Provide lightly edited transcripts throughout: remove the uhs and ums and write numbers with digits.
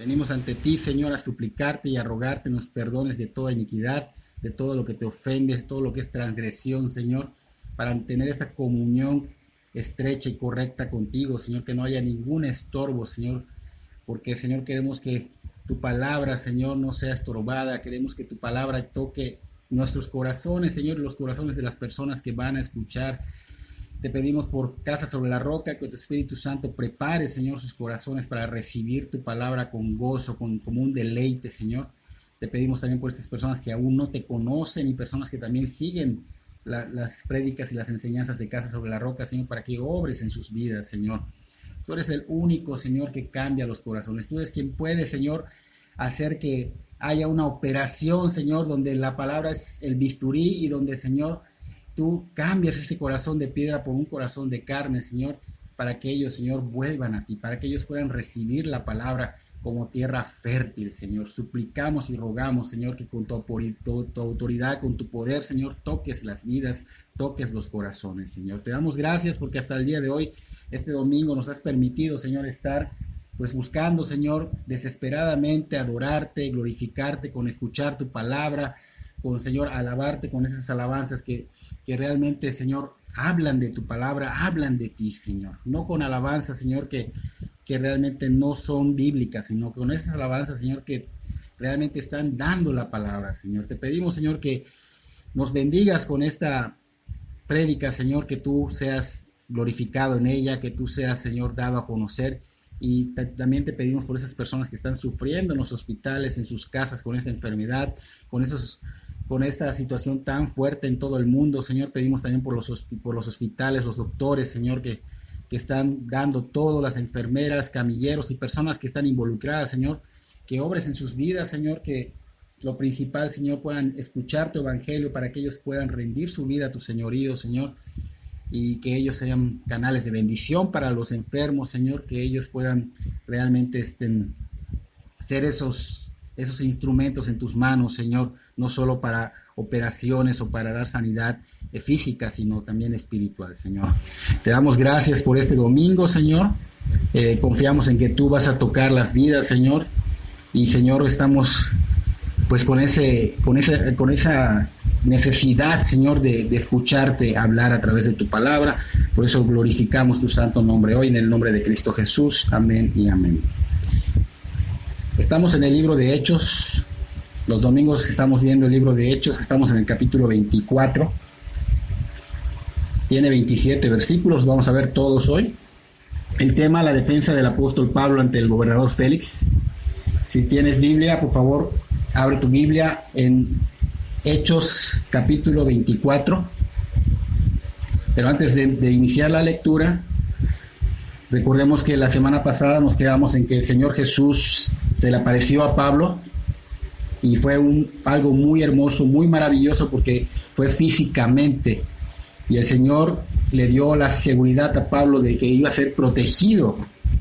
Venimos ante ti, Señor, a suplicarte y a rogarte nos perdones de toda iniquidad, de todo lo que te ofende, de todo lo que es transgresión, Señor, para tener esta comunión estrecha y correcta contigo, Señor, que no haya ningún estorbo, Señor, porque, Señor, queremos que tu palabra, Señor, no sea estorbada, queremos que tu palabra toque nuestros corazones, Señor, y los corazones de las personas que van a escuchar. Te pedimos por Casa sobre la Roca, que tu Espíritu Santo prepare, Señor, sus corazones para recibir tu palabra con gozo, como un deleite, Señor. Te pedimos también por estas personas que aún no te conocen y personas que también siguen las prédicas y las enseñanzas de Casa sobre la Roca, Señor, para que obres en sus vidas, Señor. Tú eres el único, Señor, que cambia los corazones. Tú eres quien puede, Señor, hacer que haya una operación, Señor, donde la palabra es el bisturí y donde, Señor, tú cambias ese corazón de piedra por un corazón de carne, Señor, para que ellos, Señor, vuelvan a ti, para que ellos puedan recibir la palabra como tierra fértil, Señor. Suplicamos y rogamos, Señor, que con tu autoridad, con tu poder, Señor, toques las vidas, toques los corazones, Señor. Te damos gracias porque hasta el día de hoy, este domingo, nos has permitido, Señor, estar pues buscando, Señor, desesperadamente adorarte, glorificarte, con escuchar tu palabra, con, Señor, alabarte con esas alabanzas que realmente, Señor, hablan de tu palabra, hablan de ti, Señor. No con alabanzas, Señor, que realmente no son bíblicas, sino con esas alabanzas, Señor, que realmente están dando la palabra, Señor. Te pedimos, Señor, que nos bendigas con esta prédica, Señor, que tú seas glorificado en ella, que tú seas, Señor, dado a conocer. Y también te pedimos por esas personas que están sufriendo en los hospitales, en sus casas, con esta enfermedad, con esta situación tan fuerte en todo el mundo, Señor. Pedimos también por los hospitales, los doctores, Señor, que están dando todo, las enfermeras, camilleros y personas que están involucradas, Señor, que obres en sus vidas, Señor, que lo principal, Señor, puedan escuchar tu evangelio para que ellos puedan rendir su vida a tu señorío, Señor, y que ellos sean canales de bendición para los enfermos, Señor, que ellos puedan realmente ser esos instrumentos en tus manos, Señor, no solo para operaciones o para dar sanidad física, sino también espiritual, Señor. Te damos gracias por este domingo, Señor. Confiamos en que tú vas a tocar las vidas, Señor, y, Señor, estamos pues con esa necesidad, Señor, de escucharte hablar a través de tu palabra. Por eso glorificamos tu santo nombre hoy, en el nombre de Cristo Jesús. Amén y amén. Estamos en el libro de Hechos. Los domingos estamos viendo el libro de Hechos. Estamos en el capítulo 24. Tiene 27 versículos. Vamos a ver todos hoy. El tema: la defensa del apóstol Pablo ante el gobernador Félix. Si tienes Biblia, por favor, abre tu Biblia en Hechos capítulo 24. Pero antes de iniciar la lectura, recordemos que la semana pasada nos quedamos en que el Señor Jesús se le apareció a Pablo y fue algo muy hermoso, muy maravilloso, porque fue físicamente, y el Señor le dio la seguridad a Pablo de que iba a ser protegido,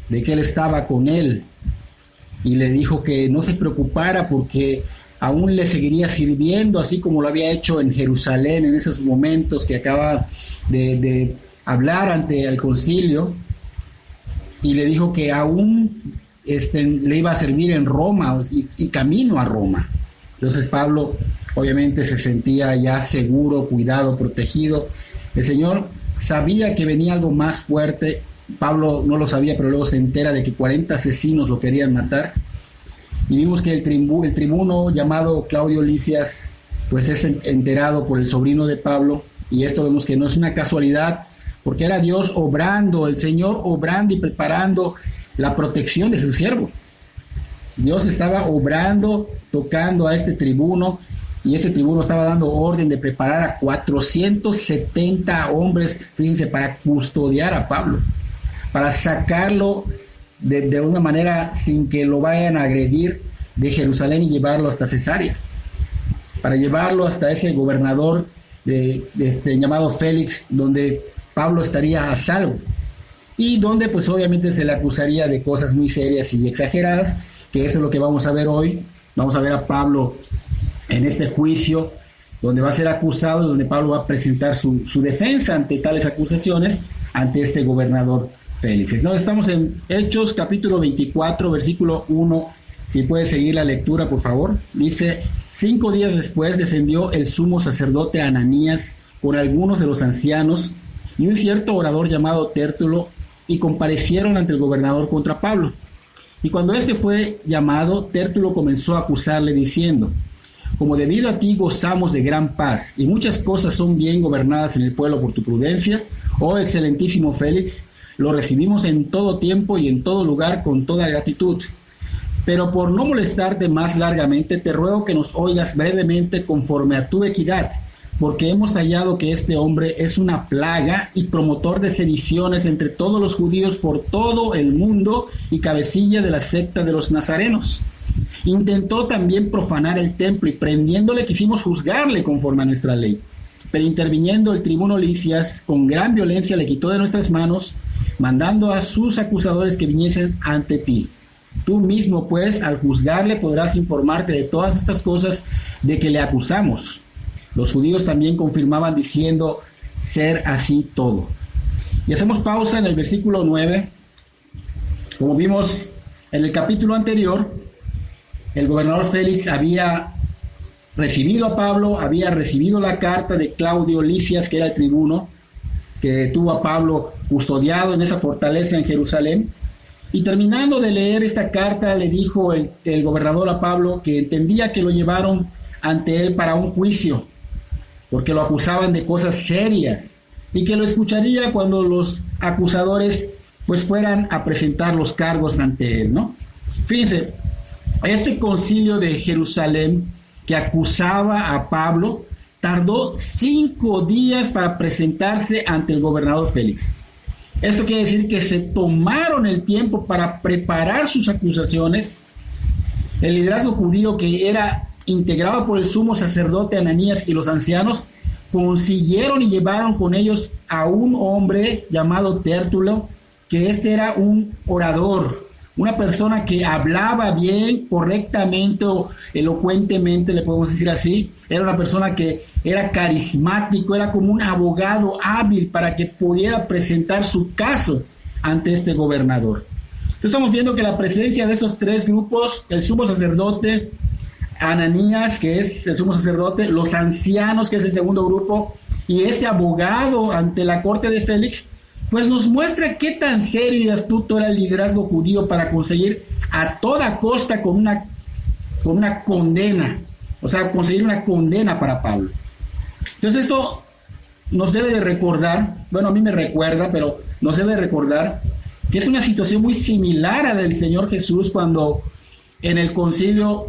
de que Él estaba con él, y le dijo que no se preocupara porque aún le seguiría sirviendo, así como lo había hecho en Jerusalén en esos momentos que acaba de hablar ante el concilio, y le dijo que aún le iba a servir en Roma y camino a Roma. Entonces Pablo obviamente se sentía ya seguro, cuidado, protegido. El Señor sabía que venía algo más fuerte. Pablo no lo sabía, pero luego se entera de que 40 asesinos lo querían matar. Y vimos que el tribuno llamado Claudio Lisias pues es enterado por el sobrino de Pablo, y esto vemos que no es una casualidad, porque era Dios obrando, el Señor obrando y preparando la protección de su siervo. Dios estaba obrando, tocando a este tribuno, y este tribuno estaba dando orden de preparar a 470 hombres, fíjense, para custodiar a Pablo, para sacarlo de una manera sin que lo vayan a agredir de Jerusalén y llevarlo hasta Cesarea, para llevarlo hasta ese gobernador llamado Félix, donde Pablo estaría a salvo, y donde pues obviamente se le acusaría de cosas muy serias y exageradas, que eso es lo que vamos a ver hoy. Vamos a ver a Pablo en este juicio, donde va a ser acusado, donde Pablo va a presentar su defensa ante tales acusaciones, ante este gobernador Félix. No, estamos en Hechos capítulo 24, versículo 1 Si puedes seguir la lectura, por favor. Dice, 5 días después descendió el sumo sacerdote Ananías con algunos de los ancianos y un cierto orador llamado Tértulo, y comparecieron ante el gobernador contra Pablo. Y cuando éste fue llamado, Tértulo comenzó a acusarle diciendo, como debido a ti gozamos de gran paz, y muchas cosas son bien gobernadas en el pueblo por tu prudencia, oh excelentísimo Félix, lo recibimos en todo tiempo y en todo lugar con toda gratitud. Pero por no molestarte más largamente, te ruego que nos oigas brevemente conforme a tu equidad, porque hemos hallado que este hombre es una plaga y promotor de sediciones entre todos los judíos por todo el mundo y cabecilla de la secta de los nazarenos. Intentó también profanar el templo y prendiéndole quisimos juzgarle conforme a nuestra ley. Pero interviniendo el tribuno Licias, con gran violencia le quitó de nuestras manos, mandando a sus acusadores que viniesen ante ti. Tú mismo, pues, al juzgarle podrás informarte de todas estas cosas de que le acusamos. Los judíos también confirmaban diciendo ser así todo. Y hacemos pausa en el versículo 9. Como vimos en el capítulo anterior, el gobernador Félix había recibido a Pablo, había recibido la carta de Claudio Licias, que era el tribuno, que tuvo a Pablo custodiado en esa fortaleza en Jerusalén. Y terminando de leer esta carta, le dijo el gobernador a Pablo que entendía que lo llevaron ante él para un juicio, porque lo acusaban de cosas serias, y que lo escucharía cuando los acusadores pues fueran a presentar los cargos ante él, ¿no? Fíjense, este concilio de Jerusalén que acusaba a Pablo tardó 5 días para presentarse ante el gobernador Félix. Esto quiere decir que se tomaron el tiempo para preparar sus acusaciones. El liderazgo judío, que era integrado por el sumo sacerdote Ananías y los ancianos, consiguieron y llevaron con ellos a un hombre llamado Tértulo, que este era un orador, una persona que hablaba bien, correctamente o elocuentemente, le podemos decir así. Era una persona que era carismático, era como un abogado hábil para que pudiera presentar su caso ante este gobernador. Entonces estamos viendo que la presencia de esos 3 grupos, el sumo sacerdote Ananías, que es el sumo sacerdote, los ancianos, que es el segundo grupo, y este abogado ante la corte de Félix, pues nos muestra qué tan serio y astuto era el liderazgo judío para conseguir a toda costa con una condena, o sea, conseguir una condena para Pablo. Entonces esto nos debe de recordar, bueno, a mí me recuerda, pero nos debe de recordar que es una situación muy similar a la del Señor Jesús cuando en el concilio,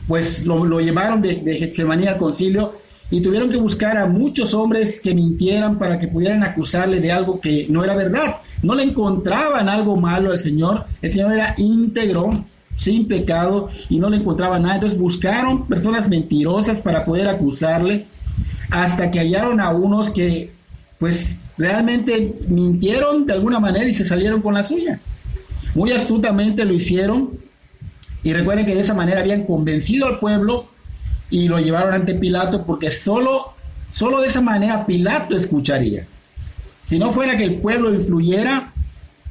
pues lo llevaron de Getsemaní al concilio, y tuvieron que buscar a muchos hombres que mintieran para que pudieran acusarle de algo que no era verdad. No le encontraban algo malo al Señor. El Señor era íntegro, sin pecado, y no le encontraban nada. Entonces buscaron personas mentirosas para poder acusarle, hasta que hallaron a unos que pues realmente mintieron de alguna manera y se salieron con la suya. Muy astutamente lo hicieron, y recuerden que de esa manera habían convencido al pueblo y lo llevaron ante Pilato, porque solo de esa manera Pilato escucharía. Si no fuera que el pueblo influyera,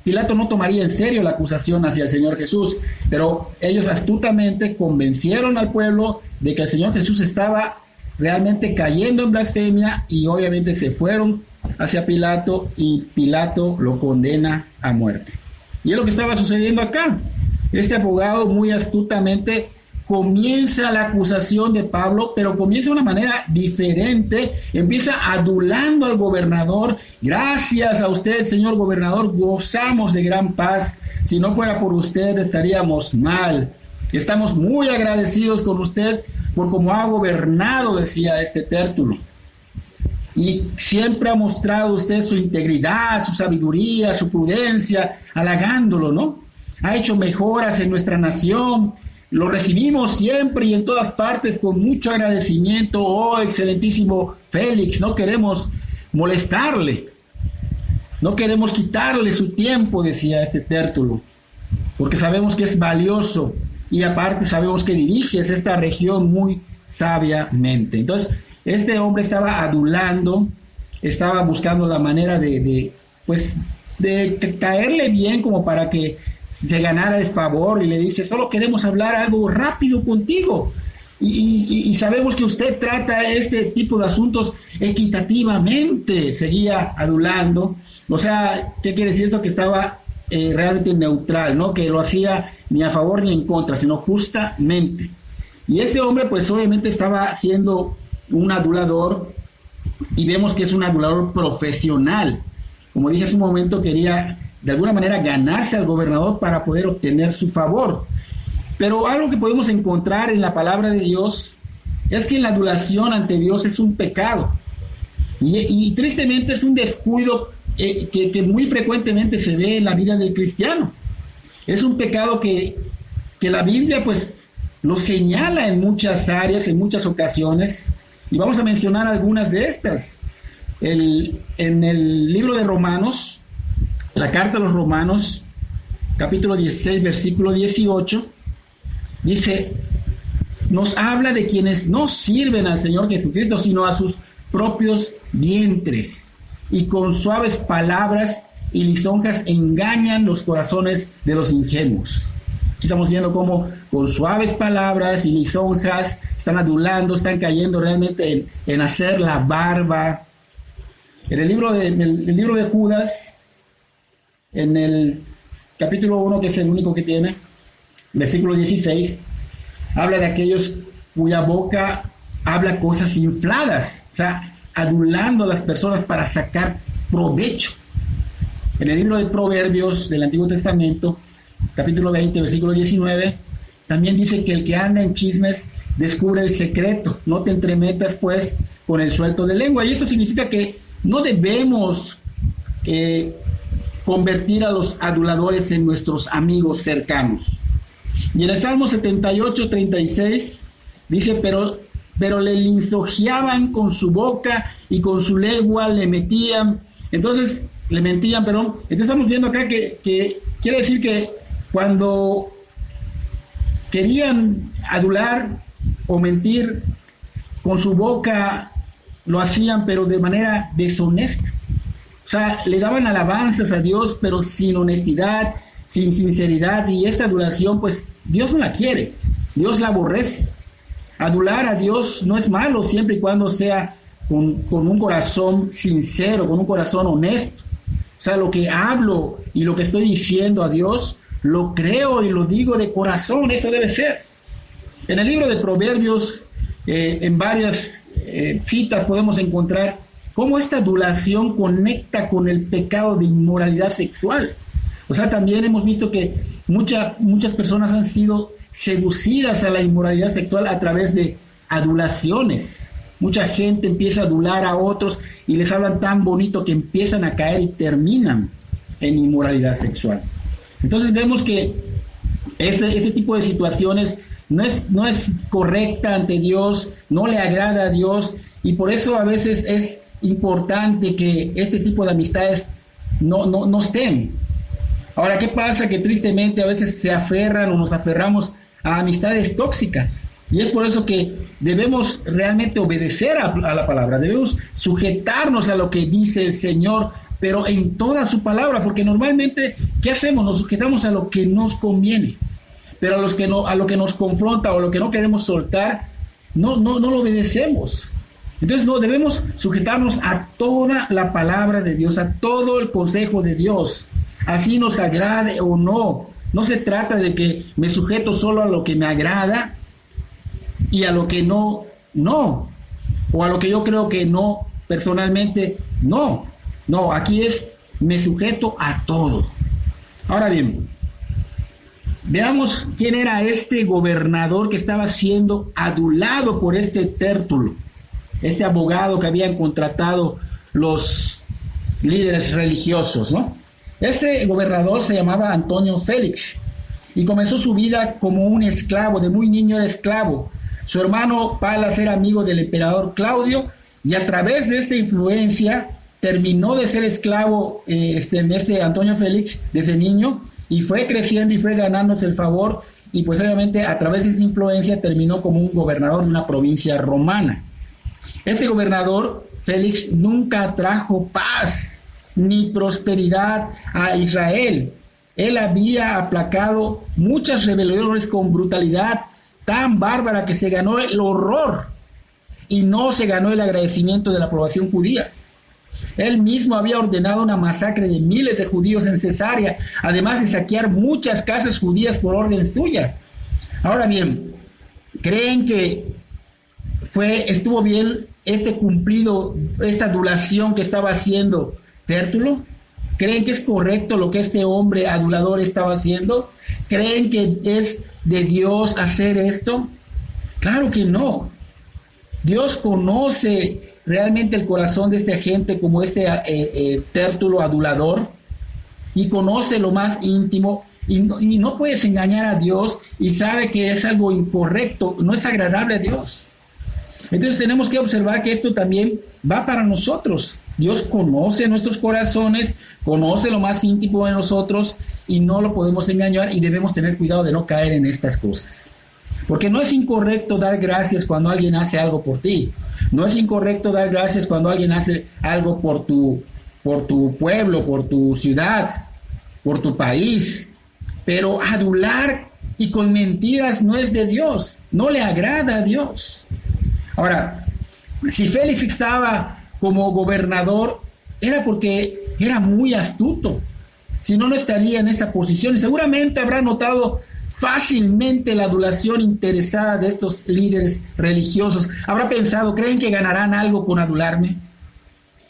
Pilato no tomaría en serio la acusación hacia el Señor Jesús. Pero ellos astutamente convencieron al pueblo de que el Señor Jesús estaba realmente cayendo en blasfemia, y obviamente se fueron hacia Pilato, y Pilato lo condena a muerte. Y es lo que estaba sucediendo acá. Este abogado muy astutamente comienza la acusación de Pablo, pero comienza de una manera diferente. Empieza adulando al gobernador. Gracias a usted, señor gobernador, gozamos de gran paz. Si no fuera por usted, estaríamos mal. Estamos muy agradecidos con usted por cómo ha gobernado, decía este Tértulo. Y siempre ha mostrado usted su integridad, su sabiduría, su prudencia, halagándolo, ¿no? Ha hecho mejoras en nuestra nación. Lo recibimos siempre y en todas partes con mucho agradecimiento, oh excelentísimo Félix. No queremos molestarle, no queremos quitarle su tiempo, decía este Tértulo, porque sabemos que es valioso, y aparte sabemos que diriges esta región muy sabiamente. Entonces, este hombre estaba adulando, estaba buscando la manera de caerle bien, como para que se ganara el favor y le dice, solo queremos hablar algo rápido contigo. Y sabemos que usted trata este tipo de asuntos equitativamente, seguía adulando. O sea, ¿qué quiere decir esto? Que estaba realmente neutral, ¿no? Que lo hacía ni a favor ni en contra, sino justamente. Y este hombre, pues obviamente estaba siendo un adulador, y vemos que es un adulador profesional. Como dije hace un momento, quería de alguna manera ganarse al gobernador para poder obtener su favor. Pero algo que podemos encontrar en la palabra de Dios es que la adulación ante Dios es un pecado. Y tristemente es un descuido que muy frecuentemente se ve en la vida del cristiano. Es un pecado que la Biblia pues lo señala en muchas áreas, en muchas ocasiones, y vamos a mencionar algunas de estas. En el libro de Romanos, la carta a los Romanos, capítulo 16, versículo 18, dice, nos habla de quienes no sirven al Señor Jesucristo, sino a sus propios vientres, y con suaves palabras y lisonjas engañan los corazones de los ingenuos. Aquí estamos viendo cómo con suaves palabras y lisonjas están adulando, están cayendo realmente en hacer la barba. En el libro de Judas, en el capítulo 1, que es el único que tiene, versículo 16, habla de aquellos cuya boca habla cosas infladas, o sea, adulando a las personas para sacar provecho. En el libro de Proverbios del Antiguo Testamento, capítulo 20, versículo 19, también dice que el que anda en chismes descubre el secreto. No te entremetas pues con el suelto de lengua. Y esto significa que no debemos convertir a los aduladores en nuestros amigos cercanos. Y en el Salmo 78, 36 dice, pero le lisonjeaban con su boca y con su lengua le mentían. Entonces estamos viendo acá que quiere decir que cuando querían adular o mentir con su boca, lo hacían, pero de manera deshonesta. O sea, le daban alabanzas a Dios, pero sin honestidad, sin sinceridad, y esta adulación, pues, Dios no la quiere, Dios la aborrece. Adular a Dios no es malo, siempre y cuando sea con un corazón sincero, con un corazón honesto. O sea, lo que hablo y lo que estoy diciendo a Dios, lo creo y lo digo de corazón, eso debe ser. En el libro de Proverbios, en varias citas podemos encontrar cómo esta adulación conecta con el pecado de inmoralidad sexual. O sea, también hemos visto que muchas personas han sido seducidas a la inmoralidad sexual a través de adulaciones. Mucha gente empieza a adular a otros y les hablan tan bonito que empiezan a caer y terminan en inmoralidad sexual. Entonces vemos que este tipo de situaciones no es correcta ante Dios, no le agrada a Dios, y por eso a veces es importante que este tipo de amistades no estén. Ahora, ¿qué pasa? Que tristemente a veces se aferran o nos aferramos a amistades tóxicas, y es por eso que debemos realmente obedecer a la palabra, debemos sujetarnos a lo que dice el Señor, pero en toda su palabra, porque normalmente, ¿qué hacemos? Nos sujetamos a lo que nos conviene, pero a lo que nos confronta o lo que no queremos soltar, no lo obedecemos. Entonces no debemos sujetarnos a toda la palabra de Dios, a todo el consejo de Dios, así nos agrade o no. No se trata de que me sujeto solo a lo que me agrada y a lo que no, o a lo que yo creo que no, personalmente, no, aquí me sujeto a todo. Ahora bien, veamos quién era este gobernador que estaba siendo adulado por este Tértulo, este abogado que habían contratado los líderes religiosos, ¿no? Este gobernador se llamaba Antonio Félix y comenzó su vida como un esclavo, de muy niño era esclavo. Su hermano Palas era amigo del emperador Claudio y a través de esta influencia terminó de ser esclavo Antonio Félix desde niño y fue creciendo y fue ganándose el favor, y pues obviamente a través de esa influencia terminó como un gobernador de una provincia romana. Este gobernador Félix nunca trajo paz ni prosperidad a Israel. Él había aplacado muchas rebeliones con brutalidad tan bárbara que se ganó el horror y no se ganó el agradecimiento de la población judía. Él mismo había ordenado una masacre de miles de judíos en Cesarea, además de saquear muchas casas judías por orden suya. Ahora bien, ¿creen que estuvo bien esta adulación que estaba haciendo Tértulo? ¿Creen que es correcto lo que este hombre adulador estaba haciendo? ¿Creen que es de Dios hacer esto? Claro que no. Dios conoce realmente el corazón de esta gente como Tértulo adulador, y conoce lo más íntimo, y no puedes engañar a Dios, y sabe que es algo incorrecto, no es agradable a Dios. Entonces tenemos que observar que esto también va para nosotros. Dios conoce nuestros corazones, conoce lo más íntimo de nosotros, y no lo podemos engañar, y debemos tener cuidado de no caer en estas cosas. Porque no es incorrecto dar gracias cuando alguien hace algo por ti. No es incorrecto dar gracias cuando alguien hace algo por tu pueblo, por tu ciudad, por tu país. Pero adular y con mentiras no es de Dios, no le agrada a Dios. Ahora, si Félix estaba como gobernador, era porque era muy astuto. Si no, no estaría en esa posición. Y seguramente habrá notado fácilmente la adulación interesada de estos líderes religiosos. Habrá pensado, ¿creen que ganarán algo con adularme?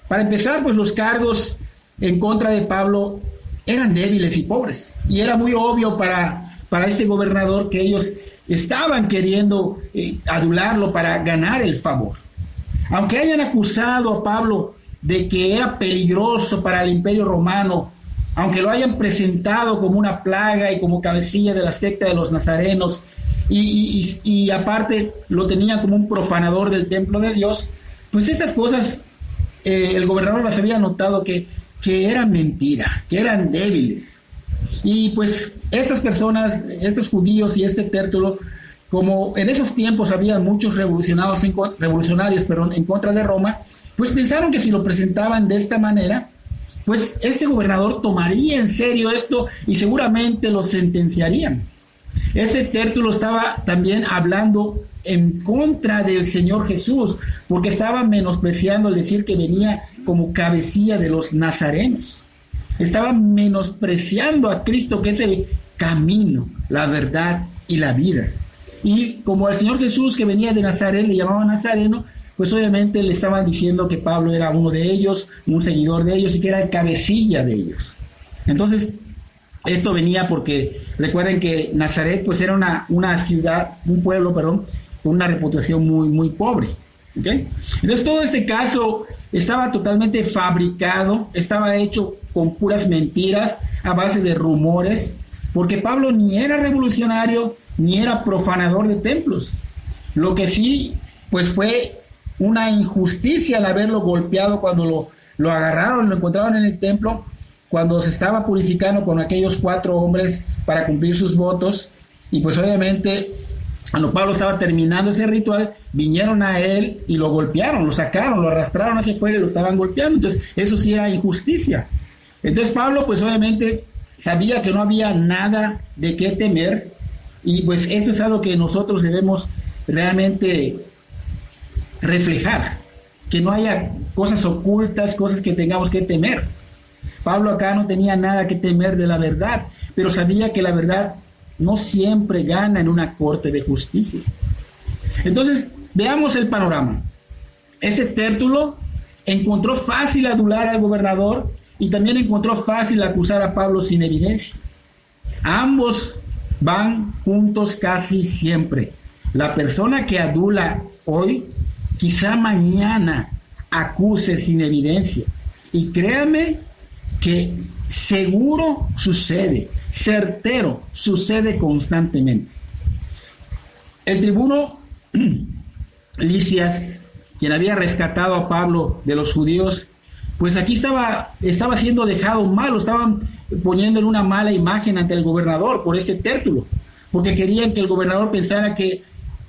Para empezar, pues los cargos en contra de Pablo eran débiles y pobres. Y era muy obvio para este gobernador que ellos estaban queriendo adularlo para ganar el favor. Aunque hayan acusado a Pablo de que era peligroso para el Imperio Romano, aunque lo hayan presentado como una plaga y como cabecilla de la secta de los nazarenos, y aparte lo tenían como un profanador del templo de Dios, pues esas cosas el gobernador las había notado que eran mentira, que eran débiles. Y pues estas personas, estos judíos y Tértulo, como en esos tiempos había muchos revolucionarios en contra de Roma, pues pensaron que si lo presentaban de esta manera, pues este gobernador tomaría en serio esto y seguramente lo sentenciarían. Tértulo estaba también hablando en contra del Señor Jesús, porque estaba menospreciando el decir que venía como cabecilla de los nazarenos. Estaba menospreciando a Cristo, que es el camino, la verdad y la vida. Y como al Señor Jesús que venía de Nazaret le llamaban nazareno, pues obviamente le estaban diciendo que Pablo era uno de ellos, un seguidor de ellos, y que era el cabecilla de ellos. Entonces, esto venía porque recuerden que Nazaret pues era una ciudad, un pueblo, con una reputación muy, muy pobre. ¿Okay? Entonces todo este caso estaba totalmente fabricado, estaba hecho con puras mentiras, a base de rumores, porque Pablo ni era revolucionario, ni era profanador de templos. Lo que sí, pues fue una injusticia al haberlo golpeado cuando lo agarraron, lo encontraron en el templo, cuando se estaba purificando con aquellos 4 hombres para cumplir sus votos. Y pues obviamente cuando Pablo estaba terminando ese ritual, vinieron a él y lo golpearon, lo sacaron, lo arrastraron hacia afuera y lo estaban golpeando. Entonces eso sí era injusticia. Entonces Pablo pues obviamente sabía que no había nada de qué temer, y pues eso es algo que nosotros debemos realmente reflejar, que no haya cosas ocultas, cosas que tengamos que temer. Pablo acá no tenía nada que temer de la verdad, pero sabía que la verdad no siempre gana en una corte de justicia. Entonces, veamos el panorama. Tértulo encontró fácil adular al gobernador y también encontró fácil acusar a Pablo sin evidencia. Ambos van juntos casi siempre. La persona que adula hoy, quizá mañana acuse sin evidencia. Y créame que seguro sucede, certero, sucede constantemente. El tribuno Lisias, quien había rescatado a Pablo de los judíos, pues aquí estaba siendo dejado mal, lo estaban poniendo en una mala imagen ante el gobernador por Tértulo, porque querían que el gobernador pensara que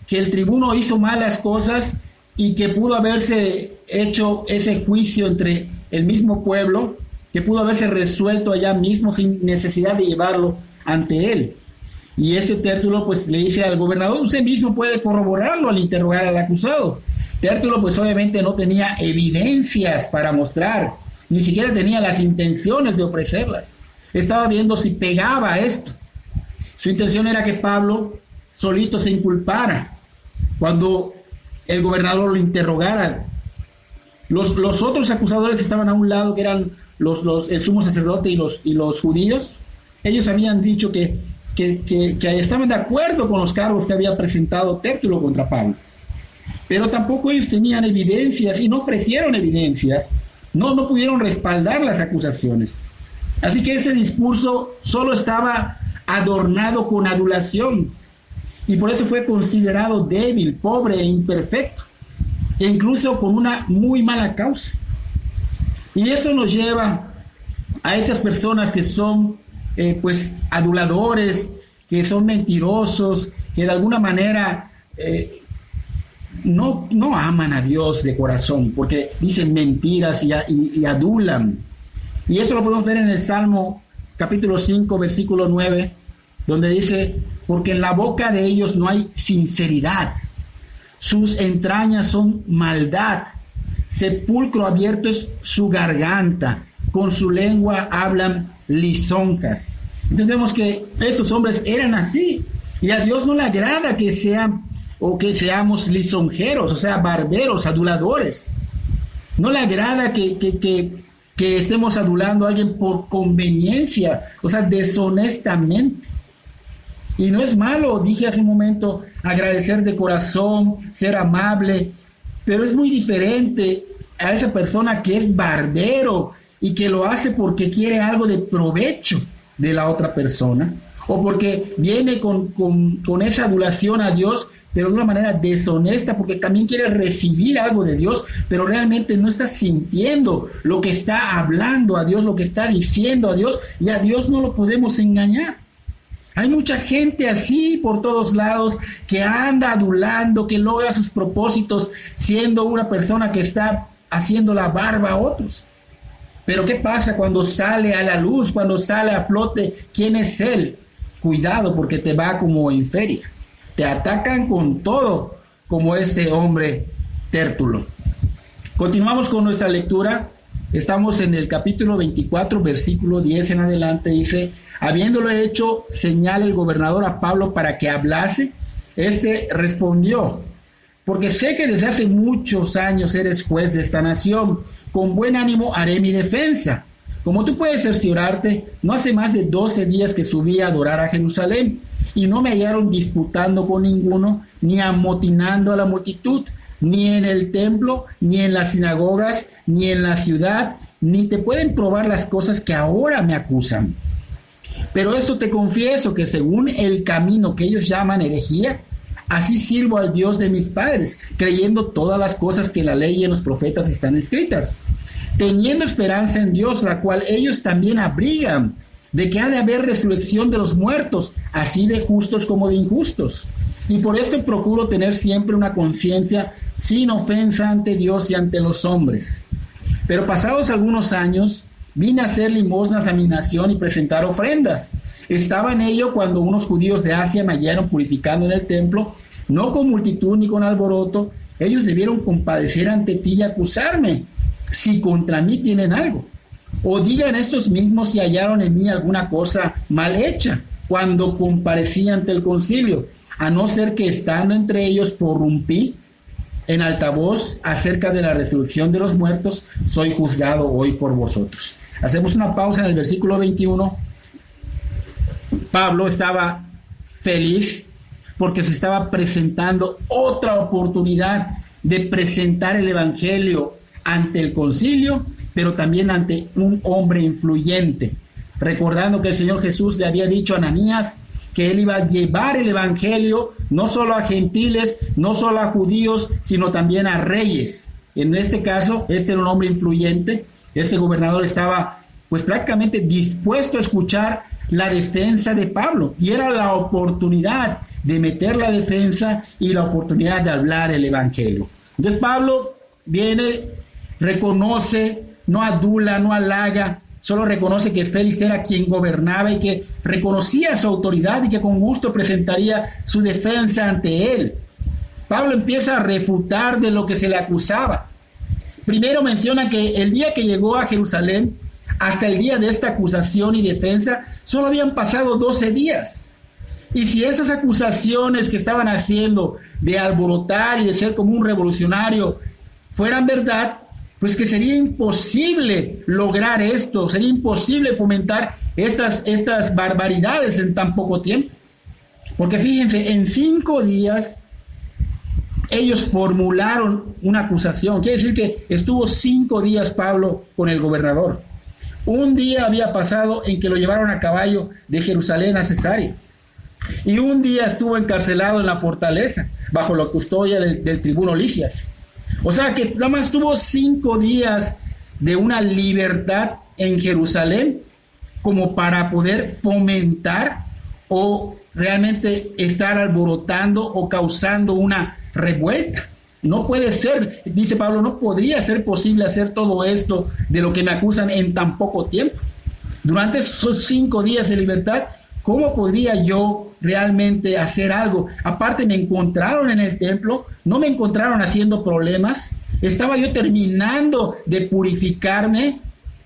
el tribuno hizo malas cosas y que pudo haberse hecho ese juicio entre el mismo pueblo que pudo haberse resuelto allá mismo sin necesidad de llevarlo ante él. Y este Tértulo pues le dice al gobernador: usted mismo puede corroborarlo al interrogar al acusado. Tértulo pues obviamente no tenía evidencias para mostrar, ni siquiera tenía las intenciones de ofrecerlas. Estaba viendo si pegaba esto. Su intención era que Pablo solito se inculpara cuando el gobernador lo interrogara. Los otros acusadores que estaban a un lado, que eran el sumo sacerdote y los judíos, ellos habían dicho que estaban de acuerdo con los cargos que había presentado Tértulo contra Pablo. Pero tampoco ellos tenían evidencias y no ofrecieron evidencias, no pudieron respaldar las acusaciones. Así que ese discurso solo estaba adornado con adulación, y por eso fue considerado débil, pobre e imperfecto, e incluso con una muy mala causa. Y eso nos lleva a esas personas que son pues aduladores, que son mentirosos, que de alguna manera no aman a Dios de corazón, porque dicen mentiras y adulan. Y eso lo podemos ver en el Salmo capítulo 5, versículo 9, donde dice: porque en la boca de ellos no hay sinceridad, sus entrañas son maldad, sepulcro abierto es su garganta, con su lengua hablan lisonjas. Entonces vemos que estos hombres eran así, y a Dios no le agrada que seamos lisonjeros, o sea, barberos, aduladores. No le agrada que estemos adulando a alguien por conveniencia, o sea, deshonestamente. Y no es malo, dije hace un momento, agradecer de corazón, ser amable, pero es muy diferente a esa persona que es barbero y que lo hace porque quiere algo de provecho de la otra persona, o porque viene con esa adulación a Dios, pero de una manera deshonesta, porque también quiere recibir algo de Dios, pero realmente no está sintiendo lo que está hablando a Dios, lo que está diciendo a Dios, y a Dios no lo podemos engañar. Hay mucha gente así por todos lados que anda adulando, que logra sus propósitos siendo una persona que está haciendo la barba a otros. Pero ¿qué pasa cuando sale a la luz, cuando sale a flote quién es él? Cuidado, porque te va como en feria. Te atacan con todo, como ese hombre Tértulo. Continuamos con nuestra lectura. Estamos en el capítulo 24, versículo 10 en adelante. Dice: habiéndolo hecho señal el gobernador a Pablo para que hablase, este respondió: porque sé que desde hace muchos años eres juez de esta nación, con buen ánimo haré mi defensa. Como tú puedes cerciorarte, no hace más de 12 días que subí a adorar a Jerusalén, y no me hallaron disputando con ninguno, ni amotinando a la multitud, ni en el templo, ni en las sinagogas, ni en la ciudad, ni te pueden probar las cosas que ahora me acusan. Pero esto te confieso, que según el camino que ellos llaman herejía, así sirvo al Dios de mis padres, creyendo todas las cosas que en la ley y en los profetas están escritas, teniendo esperanza en Dios, la cual ellos también abrigan, de que ha de haber resurrección de los muertos, así de justos como de injustos. Y por esto procuro tener siempre una conciencia sin ofensa ante Dios y ante los hombres. Pero pasados algunos años, vine a hacer limosnas a mi nación y presentar ofrendas. Estaba en ello cuando unos judíos de Asia me hallaron purificando en el templo, no con multitud ni con alboroto. Ellos debieron compadecer ante ti y acusarme, si contra mí tienen algo. O digan estos mismos si hallaron en mí alguna cosa mal hecha, cuando comparecí ante el concilio, a no ser que estando entre ellos prorrumpí en altavoz acerca de la resurrección de los muertos, soy juzgado hoy por vosotros. Hacemos una pausa en el versículo 21. Pablo estaba feliz porque se estaba presentando otra oportunidad de presentar el evangelio ante el concilio, pero también ante un hombre influyente, recordando que el Señor Jesús le había dicho a Ananías que él iba a llevar el evangelio no solo a gentiles, no solo a judíos, sino también a reyes. En este caso, este era un hombre influyente. Este gobernador estaba pues prácticamente dispuesto a escuchar la defensa de Pablo, y era la oportunidad de meter la defensa y la oportunidad de hablar el evangelio. Entonces Pablo viene, reconoce, no adula, no halaga, solo reconoce que Félix era quien gobernaba y que reconocía su autoridad y que con gusto presentaría su defensa ante él. Pablo empieza a refutar de lo que se le acusaba. Primero menciona que el día que llegó a Jerusalén, hasta el día de esta acusación y defensa, solo habían pasado 12 días. Y si esas acusaciones que estaban haciendo de alborotar y de ser como un revolucionario fueran verdad, pues que sería imposible lograr esto, sería imposible fomentar estas barbaridades en tan poco tiempo. Porque fíjense, en 5 días ellos formularon una acusación. Quiere decir que estuvo 5 días Pablo con el gobernador. Un día había pasado en que lo llevaron a caballo de Jerusalén a Cesarea. Y un día estuvo encarcelado en la fortaleza, bajo la custodia del tribuno Lisias. O sea que nada más tuvo 5 días de una libertad en Jerusalén como para poder fomentar o realmente estar alborotando o causando una revuelta. No puede ser, dice Pablo, no podría ser posible hacer todo esto de lo que me acusan en tan poco tiempo. Durante esos 5 días de libertad, ¿cómo podría yo realmente hacer algo? Aparte, me encontraron en el templo, no me encontraron haciendo problemas, estaba yo terminando de purificarme,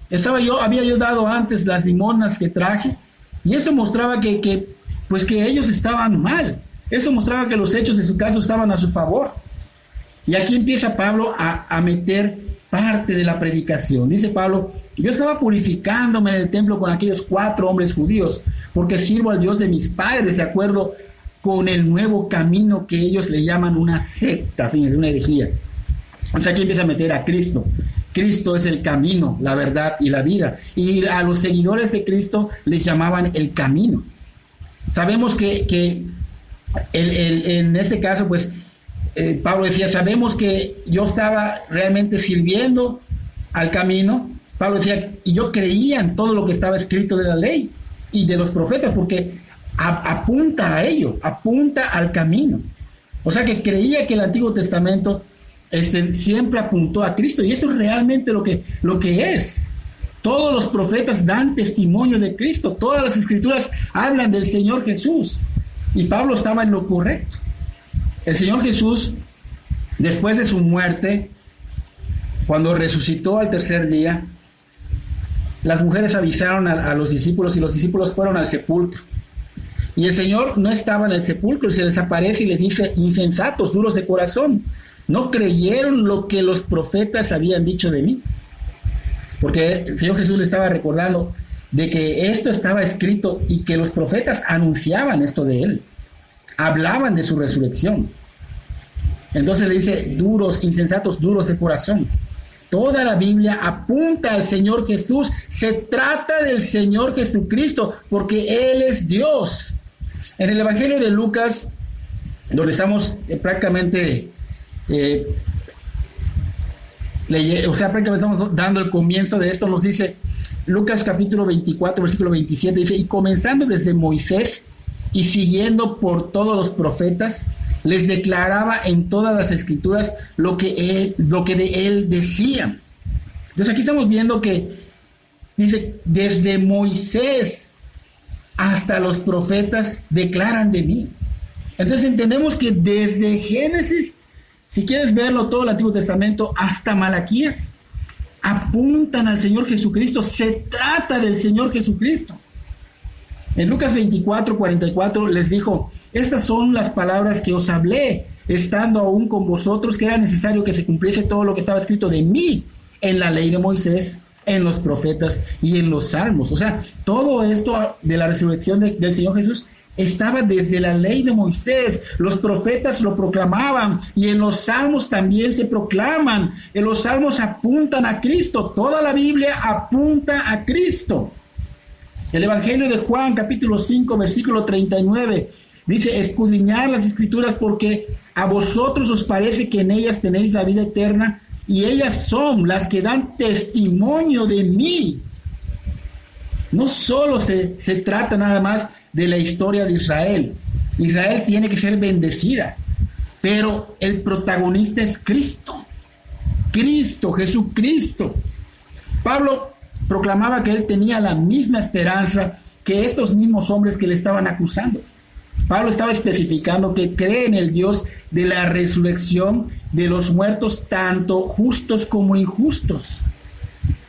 había yo dado antes las limonas que traje, y eso mostraba que ellos estaban mal. Eso mostraba que los hechos de su caso estaban a su favor. Y aquí empieza Pablo a meter parte de la predicación. Dice Pablo: yo estaba purificándome en el templo con aquellos 4 hombres judíos, porque sirvo al Dios de mis padres, de acuerdo con el nuevo camino que ellos le llaman una secta, fíjense, una herejía. O sea, aquí empieza a meter a Cristo. Cristo es el camino, la verdad y la vida. Y a los seguidores de Cristo les llamaban el camino. Sabemos que en este caso, pues, Pablo decía, sabemos que yo estaba realmente sirviendo al camino. Pablo decía, y yo creía en todo lo que estaba escrito de la ley y de los profetas, porque apunta a ello, apunta al camino. O sea que creía que el Antiguo Testamento siempre apuntó a Cristo, y eso es realmente lo que es. Todos los profetas dan testimonio de Cristo, todas las escrituras hablan del Señor Jesús, y Pablo estaba en lo correcto. El Señor Jesús, después de su muerte, cuando resucitó al tercer día, las mujeres avisaron a los discípulos, y los discípulos fueron al sepulcro. Y el Señor no estaba en el sepulcro, y se les aparece y les dice: insensatos, duros de corazón, no creyeron lo que los profetas habían dicho de mí. Porque el Señor Jesús le estaba recordando de que esto estaba escrito y que los profetas anunciaban esto de él, hablaban de su resurrección. Entonces le dice: duros, insensatos, duros de corazón. Toda la Biblia apunta al Señor Jesús, se trata del Señor Jesucristo, porque Él es Dios. En el Evangelio de Lucas, donde estamos prácticamente estamos dando el comienzo de esto, nos dice Lucas capítulo 24, versículo 27, dice: y comenzando desde Moisés y siguiendo por todos los profetas, les declaraba en todas las escrituras lo que de él decían. Entonces aquí estamos viendo que dice: desde Moisés hasta los profetas declaran de mí. Entonces entendemos que desde Génesis, si quieres verlo, todo el Antiguo Testamento hasta Malaquías, apuntan al Señor Jesucristo, se trata del Señor Jesucristo. En Lucas 24, 44 les dijo: estas son las palabras que os hablé, estando aún con vosotros, que era necesario que se cumpliese todo lo que estaba escrito de mí en la ley de Moisés, en los profetas y en los salmos. O sea, todo esto de la resurrección del Señor Jesús estaba desde la ley de Moisés. Los profetas lo proclamaban, y en los salmos también se proclaman. En los salmos apuntan a Cristo. Toda la Biblia apunta a Cristo. El Evangelio de Juan, capítulo 5, versículo 39, dice: escudriñad las escrituras, porque a vosotros os parece que en ellas tenéis la vida eterna, y ellas son las que dan testimonio de mí. No solo se trata nada más de la historia de Israel. Israel tiene que ser bendecida, pero el protagonista es Cristo. Cristo, Jesucristo. Pablo proclamaba que él tenía la misma esperanza que estos mismos hombres que le estaban acusando. Pablo estaba especificando que cree en el Dios de la resurrección de los muertos, tanto justos como injustos.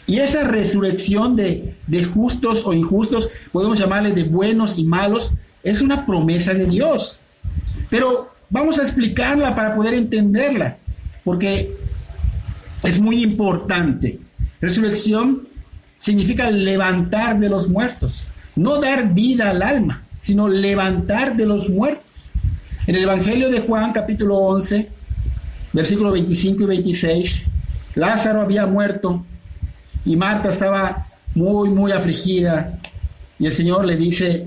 Y esa resurrección de justos o injustos, podemos llamarle de buenos y malos, es una promesa de Dios. Pero vamos a explicarla para poder entenderla, porque es muy importante. Resurrección significa levantar de los muertos, no dar vida al alma, sino levantar de los muertos. En el Evangelio de Juan, capítulo 11, versículos 25 y 26, Lázaro había muerto y Marta estaba muy afligida. Y el Señor le dice: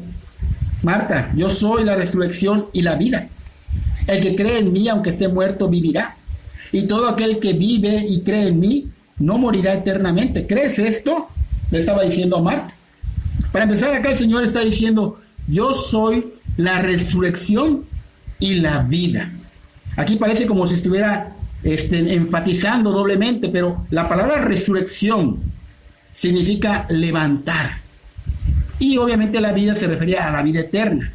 Marta, yo soy la resurrección y la vida. El que cree en mí, aunque esté muerto, vivirá. Y todo aquel que vive y cree en mí, no morirá eternamente. ¿Crees esto? Le estaba diciendo a Marta. Para empezar, acá el Señor está diciendo: yo soy la resurrección y la vida. Aquí parece como si estuviera enfatizando doblemente, pero la palabra resurrección significa levantar. Y obviamente la vida se refería a la vida eterna.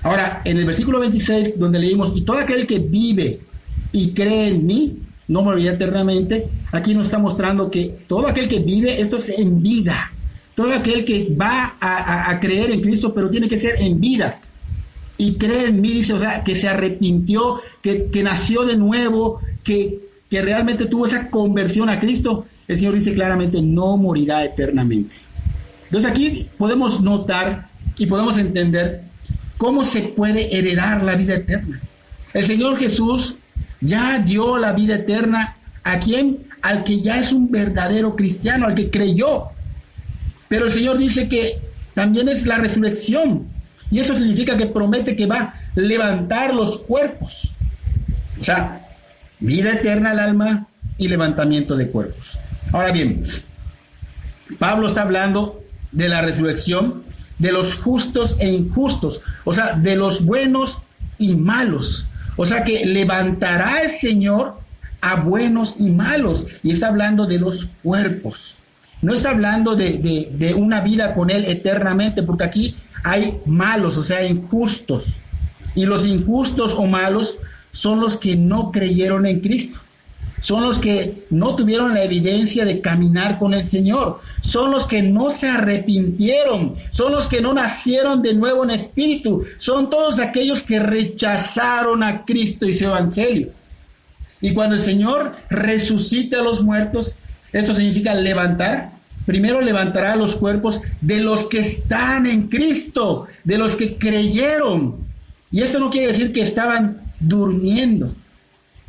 Ahora, en el versículo 26, donde leímos: y todo aquel que vive y cree en mí, no morirá eternamente. Aquí nos está mostrando que todo aquel que vive, esto es en vida. Todo aquel que va a creer en Cristo, pero tiene que ser en vida. Y cree en mí, dice, o sea, que se arrepintió, que nació de nuevo, que realmente tuvo esa conversión a Cristo. El Señor dice claramente: no morirá eternamente. Entonces aquí podemos notar y podemos entender cómo se puede heredar la vida eterna. El Señor Jesús ya dio la vida eterna ¿a quién? Al que ya es un verdadero cristiano, al que creyó. Pero el Señor dice que también es la resurrección. Y eso significa que promete que va a levantar los cuerpos. O sea, vida eterna al alma y levantamiento de cuerpos. Ahora bien, Pablo está hablando de la resurrección de los justos e injustos. O sea, de los buenos y malos. O sea que levantará el Señor a buenos y malos. Y está hablando de los cuerpos. No está hablando de una vida con Él eternamente, porque aquí hay malos, o sea, injustos. Y los injustos o malos son los que no creyeron en Cristo. Son los que no tuvieron la evidencia de caminar con el Señor. Son los que no se arrepintieron. Son los que no nacieron de nuevo en espíritu. Son todos aquellos que rechazaron a Cristo y su evangelio. Y cuando el Señor resucite a los muertos, eso significa levantar. Primero levantará los cuerpos de los que están en Cristo, de los que creyeron. Y esto no quiere decir que estaban durmiendo.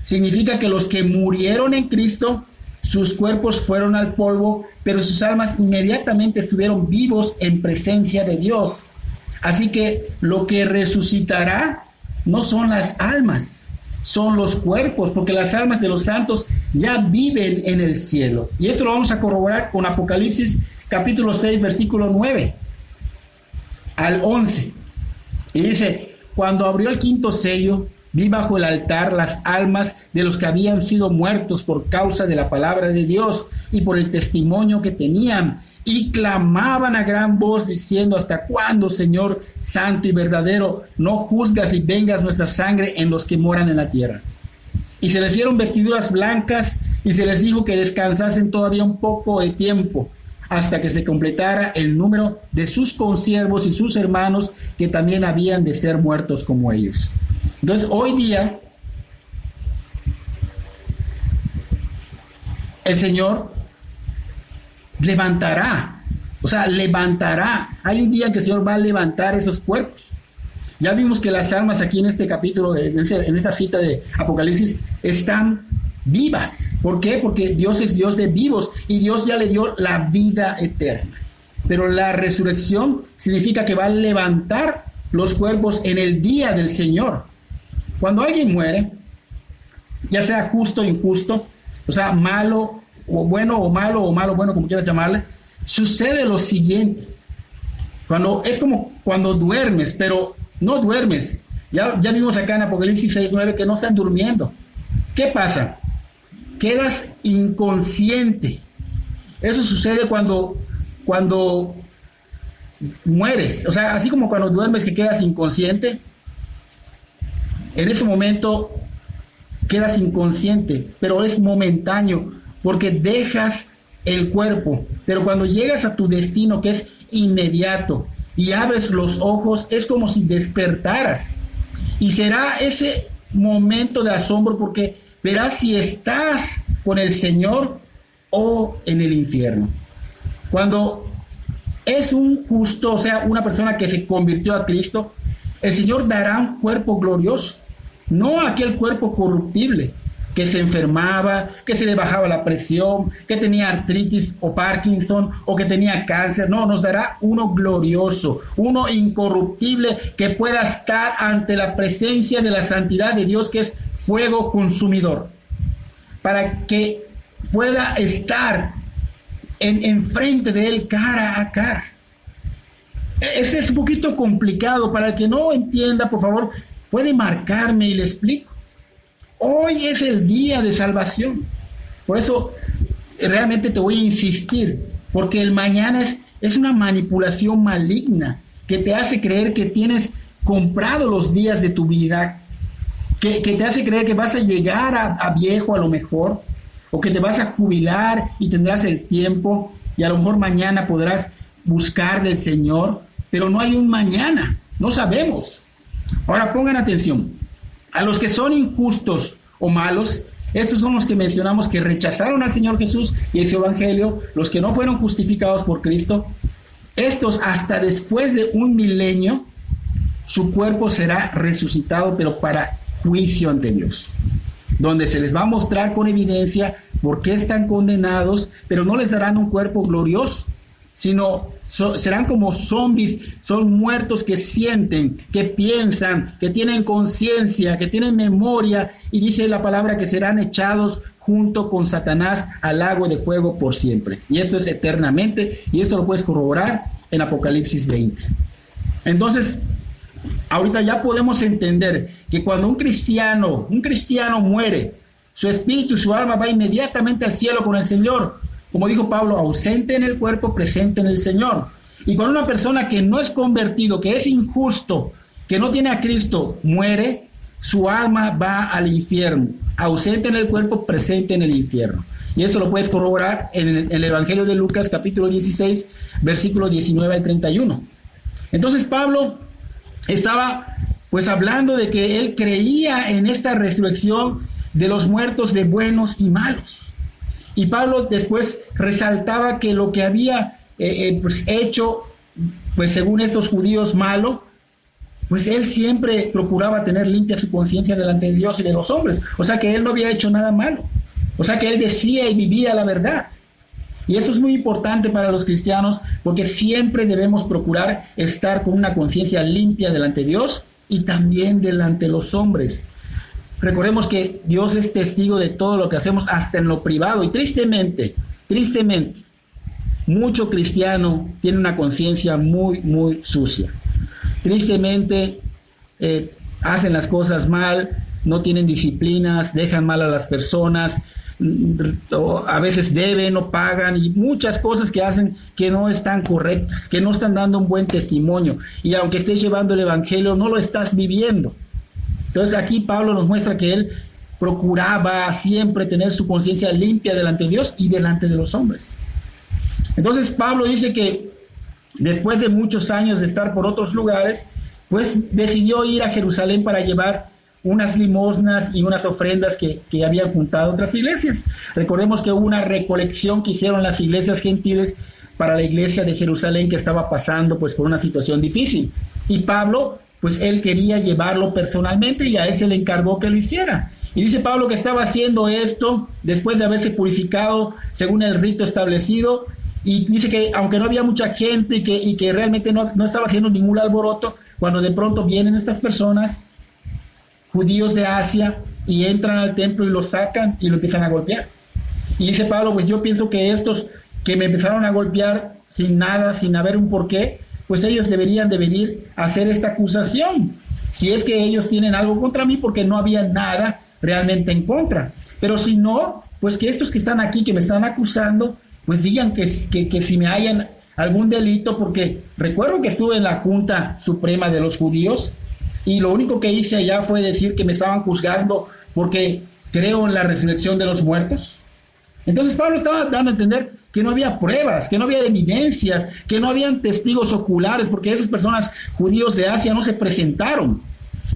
Significa que los que murieron en Cristo, sus cuerpos fueron al polvo, pero sus almas inmediatamente estuvieron vivos en presencia de Dios. Así que lo que resucitará no son las almas, son los cuerpos, porque las almas de los santos ya viven en el cielo. Y esto lo vamos a corroborar con Apocalipsis capítulo 6, versículo 9 al 11. Y dice: cuando abrió el quinto sello, vi bajo el altar las almas de los que habían sido muertos por causa de la palabra de Dios y por el testimonio que tenían, y clamaban a gran voz diciendo: ¿hasta cuándo, Señor santo y verdadero, no juzgas y vengas nuestra sangre en los que moran en la tierra? Y se les dieron vestiduras blancas y se les dijo que descansasen todavía un poco de tiempo, hasta que se completara el número de sus consiervos y sus hermanos, que también habían de ser muertos como ellos. Entonces, hoy día, el Señor levantará, hay un día que el Señor va a levantar esos cuerpos. Ya vimos que las almas aquí en este capítulo, en esta cita de Apocalipsis, están vivas. ¿Por qué? Porque Dios es Dios de vivos y Dios ya le dio la vida eterna. Pero la resurrección significa que va a levantar los cuerpos en el día del Señor. Cuando alguien muere, ya sea justo o injusto, o sea, malo o malo o malo bueno, como quieras llamarle, sucede lo siguiente. Es como cuando duermes, pero no duermes. Ya vimos acá en Apocalipsis 6:9 que no están durmiendo. ¿Qué pasa? Quedas inconsciente. Eso sucede cuando cuando mueres, o sea, así como cuando duermes que quedas inconsciente, en ese momento quedas inconsciente, pero es momentáneo, porque dejas el cuerpo, pero cuando llegas a tu destino, que es inmediato, y abres los ojos, es como si despertaras, y será ese momento de asombro, porque verás si estás con el Señor o en el infierno. Cuando es un justo, o sea, una persona que se convirtió a Cristo, el Señor dará un cuerpo glorioso, no aquel cuerpo corruptible que se enfermaba, que se le bajaba la presión, que tenía artritis o Parkinson o que tenía cáncer. No, nos dará uno glorioso, uno incorruptible que pueda estar ante la presencia de la santidad de Dios, que es fuego consumidor, para que pueda estar enfrente de Él cara a cara. Ese es un poquito complicado. Para el que no entienda, por favor, puede marcarme y le explico. Hoy es el día de salvación. Por eso realmente te voy a insistir, porque el mañana es una manipulación maligna que te hace creer que tienes comprado los días de tu vida, que te hace creer que vas a llegar a viejo a lo mejor, o que te vas a jubilar y tendrás el tiempo, y a lo mejor mañana podrás buscar del Señor, pero no hay un mañana, no sabemos. Ahora pongan atención. A los que son injustos o malos, estos son los que mencionamos que rechazaron al Señor Jesús y ese evangelio, los que no fueron justificados por Cristo. Estos, hasta después de 1 milenio, su cuerpo será resucitado, pero para juicio ante Dios, donde se les va a mostrar con evidencia por qué están condenados, pero no les darán un cuerpo glorioso, sino serán como zombies, son muertos que sienten, que piensan, que tienen conciencia, que tienen memoria, y dice la palabra que serán echados junto con Satanás al lago de fuego por siempre. Y esto es eternamente, y esto lo puedes corroborar en Apocalipsis 20. Entonces, ahorita ya podemos entender que cuando un cristiano muere, su espíritu y su alma va inmediatamente al cielo con el Señor. Como dijo Pablo, ausente en el cuerpo, presente en el Señor. Y cuando una persona que no es convertido, que es injusto, que no tiene a Cristo, muere, su alma va al infierno. Ausente en el cuerpo, presente en el infierno. Y esto lo puedes corroborar en el Evangelio de Lucas, capítulo 16, versículos 19 al 31. Entonces Pablo estaba pues hablando de que él creía en esta resurrección de los muertos, de buenos y malos. Y Pablo después resaltaba que lo que había pues hecho, pues según estos judíos, malo, pues él siempre procuraba tener limpia su conciencia delante de Dios y de los hombres. O sea que él no había hecho nada malo. O sea que él decía y vivía la verdad. Y eso es muy importante para los cristianos, porque siempre debemos procurar estar con una conciencia limpia delante de Dios y también delante de los hombres. Recordemos que Dios es testigo de todo lo que hacemos, hasta en lo privado. Y tristemente, mucho cristiano tiene una conciencia muy, muy sucia. Tristemente, hacen las cosas mal, no tienen disciplinas, dejan mal a las personas, a veces deben o pagan, y muchas cosas que hacen que no están correctas, que no están dando un buen testimonio. Y aunque estés llevando el evangelio, no lo estás viviendo. Entonces aquí Pablo nos muestra que él procuraba siempre tener su conciencia limpia delante de Dios y delante de los hombres. Entonces Pablo dice que después de muchos años de estar por otros lugares, pues decidió ir a Jerusalén para llevar unas limosnas y unas ofrendas que habían juntado otras iglesias. Recordemos que hubo una recolección que hicieron las iglesias gentiles para la iglesia de Jerusalén, que estaba pasando pues por una situación difícil. Y Pablo, pues él quería llevarlo personalmente y a él se le encargó que lo hiciera. Y dice Pablo que estaba haciendo esto después de haberse purificado según el rito establecido. Y dice que aunque no había mucha gente y que realmente no estaba haciendo ningún alboroto, cuando de pronto vienen estas personas, judíos de Asia, y entran al templo y lo sacan y lo empiezan a golpear. Y dice Pablo, pues yo pienso que estos que me empezaron a golpear sin nada, sin haber un porqué, pues ellos deberían de venir a hacer esta acusación, si es que ellos tienen algo contra mí, porque no había nada realmente en contra. Pero si no, pues que estos que están aquí, que me están acusando, pues digan que si me hayan algún delito, porque recuerdo que estuve en la Junta Suprema de los Judíos y lo único que hice allá fue decir que me estaban juzgando porque creo en la resurrección de los muertos. Entonces Pablo estaba dando a entender que no había pruebas, que no había evidencias, que no habían testigos oculares, porque esas personas judíos de Asia no se presentaron.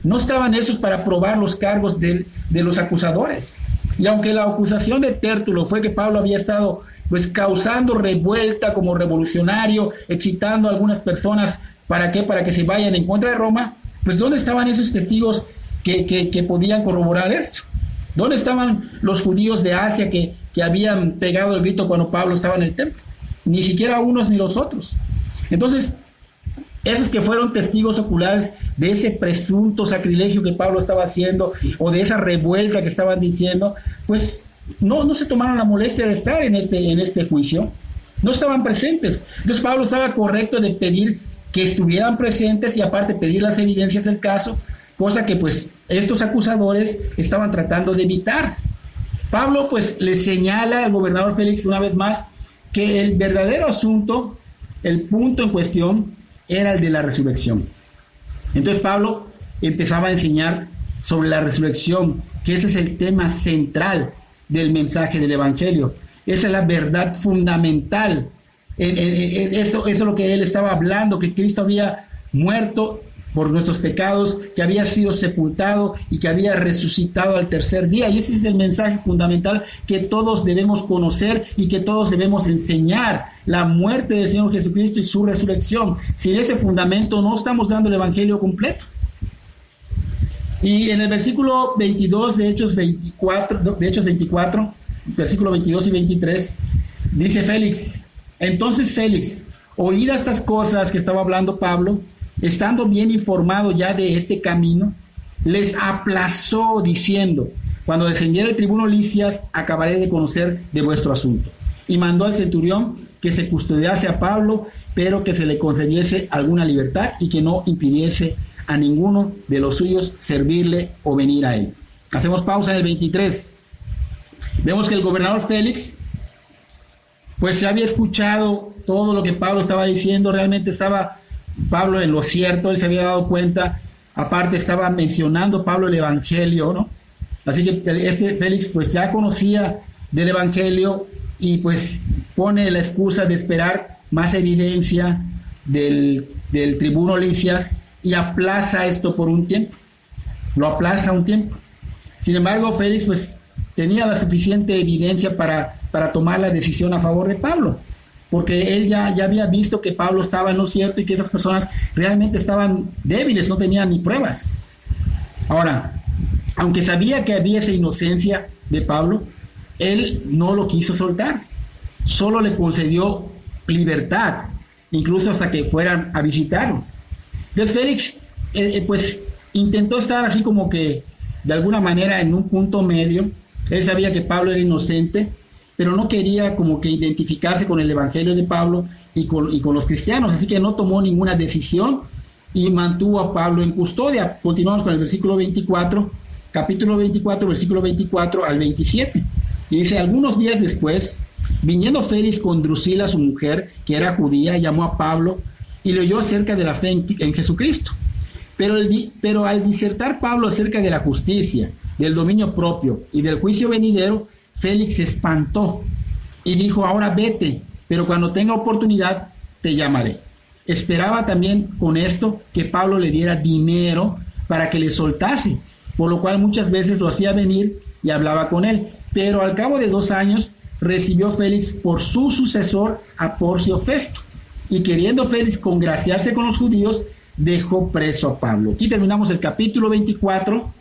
No estaban esos para probar los cargos de los acusadores. Y aunque la acusación de Tértulo fue que Pablo había estado pues causando revuelta como revolucionario, excitando a algunas personas, ¿para qué? Para que se vayan en contra de Roma, pues ¿dónde estaban esos testigos que podían corroborar esto? ¿Dónde estaban los judíos de Asia que habían pegado el grito cuando Pablo estaba en el templo? Ni siquiera unos ni los otros. Entonces, esos que fueron testigos oculares de ese presunto sacrilegio que Pablo estaba haciendo o de esa revuelta que estaban diciendo, pues no se tomaron la molestia de estar en este juicio. No estaban presentes. Entonces Pablo estaba correcto de pedir que estuvieran presentes y aparte pedir las evidencias del caso, cosa que pues estos acusadores estaban tratando de evitar. Pablo pues le señala al gobernador Félix una vez más que el verdadero asunto, el punto en cuestión, era el de la resurrección. Entonces Pablo empezaba a enseñar sobre la resurrección, que ese es el tema central del mensaje del Evangelio. Esa es la verdad fundamental. Eso es lo que él estaba hablando, que Cristo había muerto por nuestros pecados, que había sido sepultado y que había resucitado al tercer día. Y ese es el mensaje fundamental que todos debemos conocer y que todos debemos enseñar: la muerte del Señor Jesucristo y su resurrección. Sin ese fundamento no estamos dando el Evangelio completo. Y en el versículo 22 de Hechos 24, versículo 22 y 23, dice Félix: entonces Félix, oídas estas cosas que estaba hablando Pablo, estando bien informado ya de este camino, les aplazó diciendo: cuando descendiera el tribuno Licias, acabaré de conocer de vuestro asunto. Y mandó al centurión que se custodiase a Pablo, pero que se le concediese alguna libertad y que no impidiese a ninguno de los suyos servirle o venir a él. Hacemos pausa en el 23. Vemos que el gobernador Félix pues se había escuchado todo lo que Pablo estaba diciendo. Realmente estaba Pablo en lo cierto, él se había dado cuenta. Aparte estaba mencionando Pablo el Evangelio, ¿no? Así que este Félix pues ya conocía del Evangelio y pues pone la excusa de esperar más evidencia del tribuno Licias y aplaza esto por un tiempo. Lo aplaza un tiempo. Sin embargo, Félix pues tenía la suficiente evidencia para tomar la decisión a favor de Pablo, porque él ya había visto que Pablo estaba en lo cierto y que esas personas realmente estaban débiles, no tenían ni pruebas. Ahora, aunque sabía que había esa inocencia de Pablo, él no lo quiso soltar, solo le concedió libertad, incluso hasta que fueran a visitarlo. Entonces Félix pues intentó estar así como que de alguna manera en un punto medio. Él sabía que Pablo era inocente, pero no quería como que identificarse con el Evangelio de Pablo y con los cristianos, así que no tomó ninguna decisión y mantuvo a Pablo en custodia. Continuamos con el versículo 24, capítulo 24, versículo 24 al 27. Y dice: algunos días después, viniendo Félix con Drusila, su mujer, que era judía, llamó a Pablo y le oyó acerca de la fe en Jesucristo. Pero al disertar Pablo acerca de la justicia, del dominio propio y del juicio venidero, Félix se espantó y dijo: ahora vete, pero cuando tenga oportunidad te llamaré. Esperaba también con esto que Pablo le diera dinero para que le soltase, por lo cual muchas veces lo hacía venir y hablaba con él. Pero al cabo de 2 años recibió Félix por su sucesor a Porcio Festo, y queriendo Félix congraciarse con los judíos, dejó preso a Pablo. Aquí terminamos el capítulo 24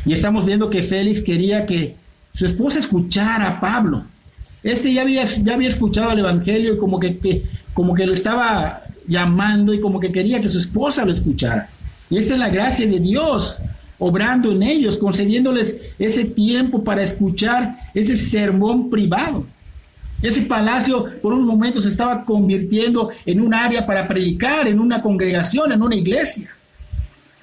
y estamos viendo que Félix quería que su esposa escuchara a Pablo. Ya había escuchado el Evangelio y como que lo estaba llamando y como que quería que su esposa lo escuchara. Y esta es la gracia de Dios obrando en ellos, concediéndoles ese tiempo para escuchar ese sermón privado. Ese palacio por un momento se estaba convirtiendo en un área para predicar, en una congregación, en una iglesia.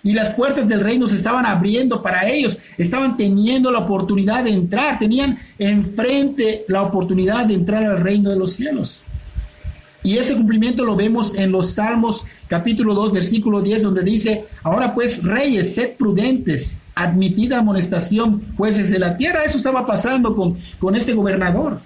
Y las puertas del reino se estaban abriendo para ellos, estaban teniendo la oportunidad de entrar, tenían enfrente la oportunidad de entrar al reino de los cielos. Y ese cumplimiento lo vemos en los Salmos capítulo 2, versículo 10, donde dice: ahora pues, reyes, sed prudentes, admitid amonestación, jueces de la tierra. Eso estaba pasando con este gobernador.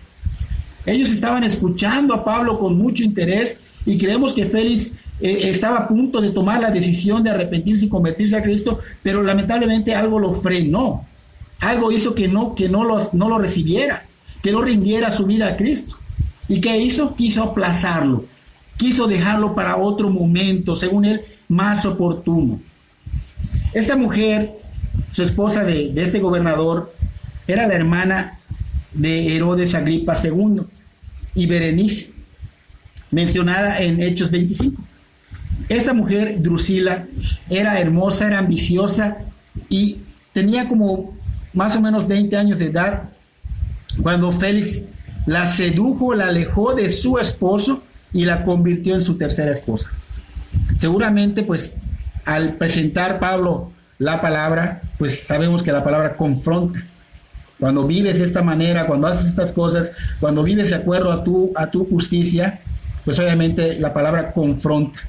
Ellos estaban escuchando a Pablo con mucho interés, y creemos que Félix estaba a punto de tomar la decisión de arrepentirse y convertirse a Cristo, pero lamentablemente algo lo frenó. Algo hizo que no lo recibiera, que no rindiera su vida a Cristo. ¿Y qué hizo? Quiso aplazarlo, quiso dejarlo para otro momento, según él, más oportuno. Esta mujer, su esposa de este gobernador, era la hermana de Herodes Agripa II y Berenice, mencionada en Hechos 25. Esta mujer, Drusila, era hermosa, era ambiciosa y tenía como más o menos 20 años de edad cuando Félix la sedujo, la alejó de su esposo y la convirtió en su tercera esposa. Seguramente, pues, al presentar Pablo la palabra, pues sabemos que la palabra confronta. Cuando vives de esta manera, cuando haces estas cosas, cuando vives de acuerdo a tu justicia, pues obviamente la palabra confronta.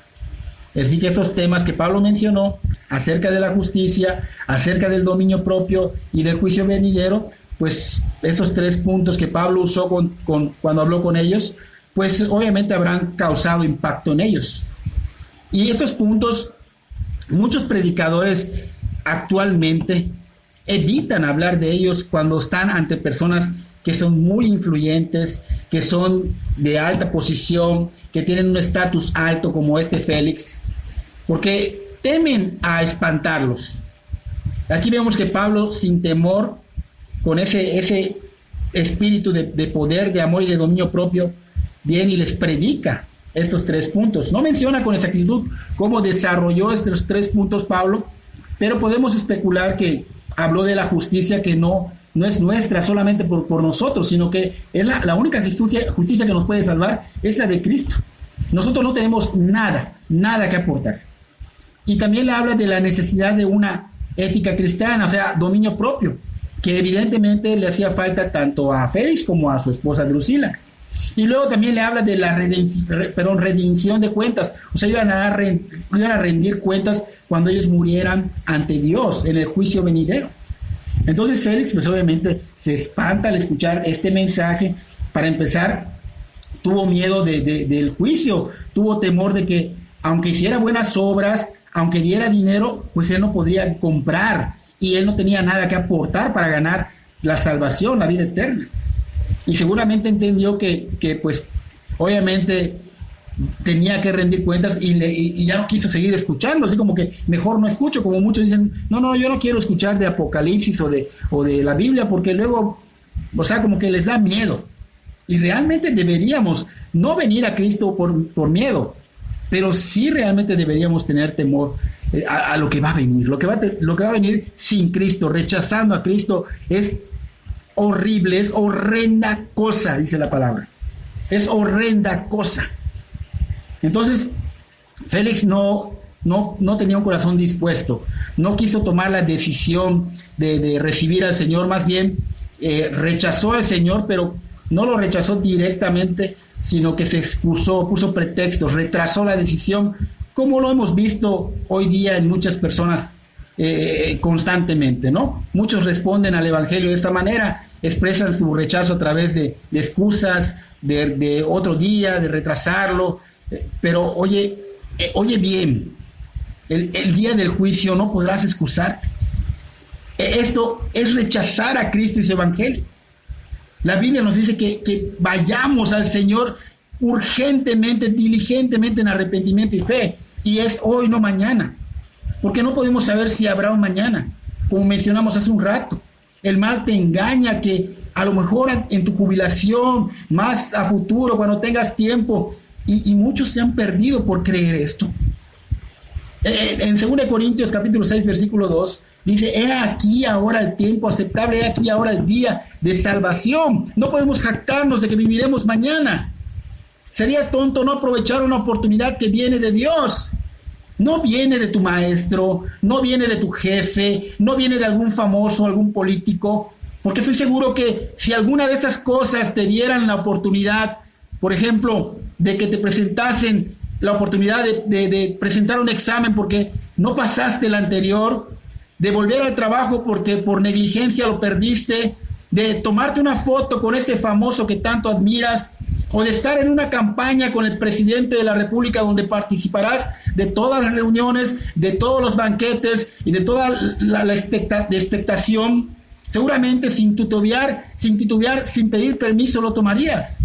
Es decir, que estos temas que Pablo mencionó acerca de la justicia, acerca del dominio propio y del juicio venidero, pues esos 3 puntos que Pablo usó cuando habló con ellos, pues obviamente habrán causado impacto en ellos. Y estos puntos, muchos predicadores actualmente evitan hablar de ellos cuando están ante personas que son muy influyentes, que son de alta posición, que tienen un estatus alto como este Félix, porque temen a espantarlos. Aquí vemos que Pablo, sin temor, con ese espíritu de poder, de amor y de dominio propio, viene y les predica estos 3 puntos. No menciona con exactitud cómo desarrolló estos 3 puntos Pablo, pero podemos especular que habló de la justicia que no es nuestra solamente por nosotros, sino que es la única justicia que nos puede salvar, es la de Cristo. Nosotros no tenemos nada que aportar. Y también le habla de la necesidad de una ética cristiana, o sea, dominio propio, que evidentemente le hacía falta tanto a Félix como a su esposa Drusila. Y luego también le habla de la redención de cuentas, o sea, iban a rendir cuentas cuando ellos murieran ante Dios en el juicio venidero. Entonces Félix, pues obviamente se espanta al escuchar este mensaje. Para empezar, tuvo miedo del juicio, tuvo temor de que aunque hiciera buenas obras, aunque diera dinero, pues él no podría comprar y él no tenía nada que aportar para ganar la salvación, la vida eterna. Y seguramente entendió que pues obviamente tenía que rendir cuentas y ya no quiso seguir escuchando, así como que mejor no escucho, como muchos dicen, no, yo no quiero escuchar de Apocalipsis o de la Biblia, porque luego, o sea, como que les da miedo. Y realmente deberíamos no venir a Cristo por miedo, pero sí realmente deberíamos tener temor a lo que va a venir. Lo que va a venir sin Cristo, rechazando a Cristo, es horrible, es horrenda cosa, dice la palabra. Es horrenda cosa. Entonces, Félix no tenía un corazón dispuesto, no quiso tomar la decisión de recibir al Señor, más bien rechazó al Señor, pero no lo rechazó directamente, sino que se excusó, puso pretextos, retrasó la decisión, como lo hemos visto hoy día en muchas personas constantemente, ¿no? Muchos responden al Evangelio de esta manera, expresan su rechazo a través de excusas, de otro día, de retrasarlo, pero oye bien, el día del juicio no podrás excusarte. Esto es rechazar a Cristo y su Evangelio. La Biblia nos dice que vayamos al Señor urgentemente, diligentemente en arrepentimiento y fe, y es hoy, no mañana, porque no podemos saber si habrá un mañana. Como mencionamos hace un rato, el mal te engaña que a lo mejor en tu jubilación, más a futuro, cuando tengas tiempo, y muchos se han perdido por creer esto. En 2 Corintios capítulo 6 versículo 2 dice: he aquí ahora el tiempo aceptable, he aquí ahora el día de salvación. No podemos jactarnos de que viviremos mañana. Sería tonto no aprovechar una oportunidad que viene de Dios. No viene de tu maestro, no viene de tu jefe, no viene de algún famoso, algún político, porque estoy seguro que si alguna de esas cosas te dieran la oportunidad, por ejemplo, de que te presentasen la oportunidad de presentar un examen porque no pasaste el anterior, de volver al trabajo porque por negligencia lo perdiste, de tomarte una foto con este famoso que tanto admiras, o de estar en una campaña con el presidente de la República donde participarás de todas las reuniones, de todos los banquetes y de toda la expectación, seguramente sin titubear, sin pedir permiso lo tomarías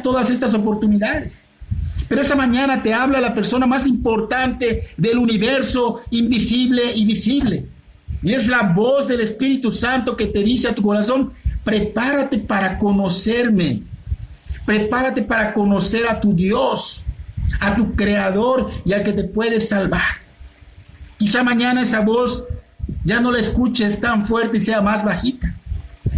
todas estas oportunidades. Pero esa mañana te habla la persona más importante del universo invisible y visible. Y es la voz del Espíritu Santo que te dice a tu corazón: prepárate para conocerme. Prepárate para conocer a tu Dios, a tu Creador y al que te puede salvar. Quizá mañana esa voz ya no la escuches tan fuerte y sea más bajita.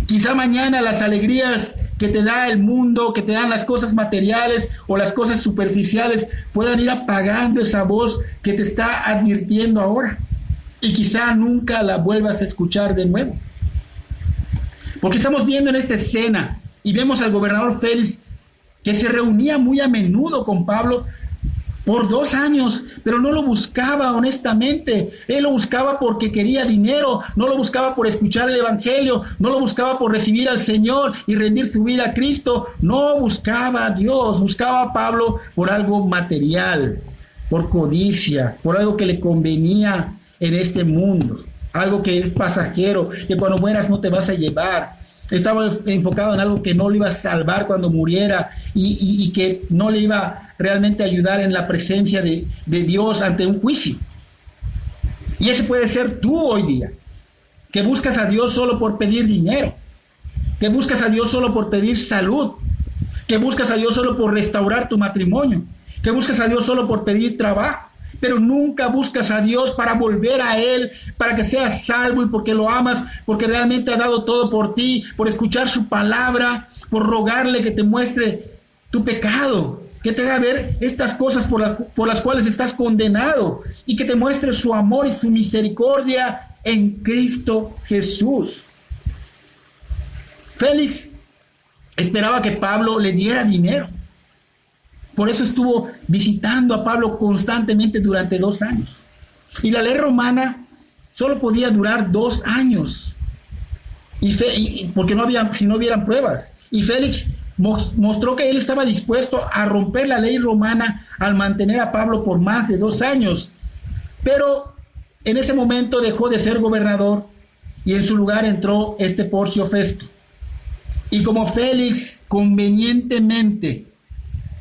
Quizá mañana las alegrías que te da el mundo, que te dan las cosas materiales o las cosas superficiales, puedan ir apagando esa voz que te está advirtiendo ahora. Y quizá nunca la vuelvas a escuchar de nuevo. Porque estamos viendo en esta escena y vemos al gobernador Félix que se reunía muy a menudo con Pablo por 2 años, pero no lo buscaba honestamente. Él lo buscaba porque quería dinero, no lo buscaba por escuchar el evangelio, no lo buscaba por recibir al Señor y rendir su vida a Cristo. No buscaba a Dios, buscaba a Pablo por algo material, por codicia, por algo que le convenía en este mundo, algo que es pasajero, que cuando mueras no te vas a llevar. Estaba enfocado en algo que no le iba a salvar cuando muriera y que no le iba realmente a ayudar en la presencia de Dios ante un juicio. Y ese puede ser tú hoy día, que buscas a Dios solo por pedir dinero, que buscas a Dios solo por pedir salud, que buscas a Dios solo por restaurar tu matrimonio, que buscas a Dios solo por pedir trabajo. Pero nunca buscas a Dios para volver a Él, para que seas salvo y porque lo amas, porque realmente ha dado todo por ti, por escuchar su palabra, por rogarle que te muestre tu pecado, que te haga ver estas cosas por las cuales estás condenado y que te muestre su amor y su misericordia en Cristo Jesús. Félix esperaba que Pablo le diera dinero. Por eso estuvo visitando a Pablo constantemente durante 2 años. Y la ley romana solo podía durar 2 años. Porque si no hubieran pruebas. Y Félix mostró que él estaba dispuesto a romper la ley romana al mantener a Pablo por más de 2 años. Pero en ese momento dejó de ser gobernador y en su lugar entró este Porcio Festo. Y como Félix convenientemente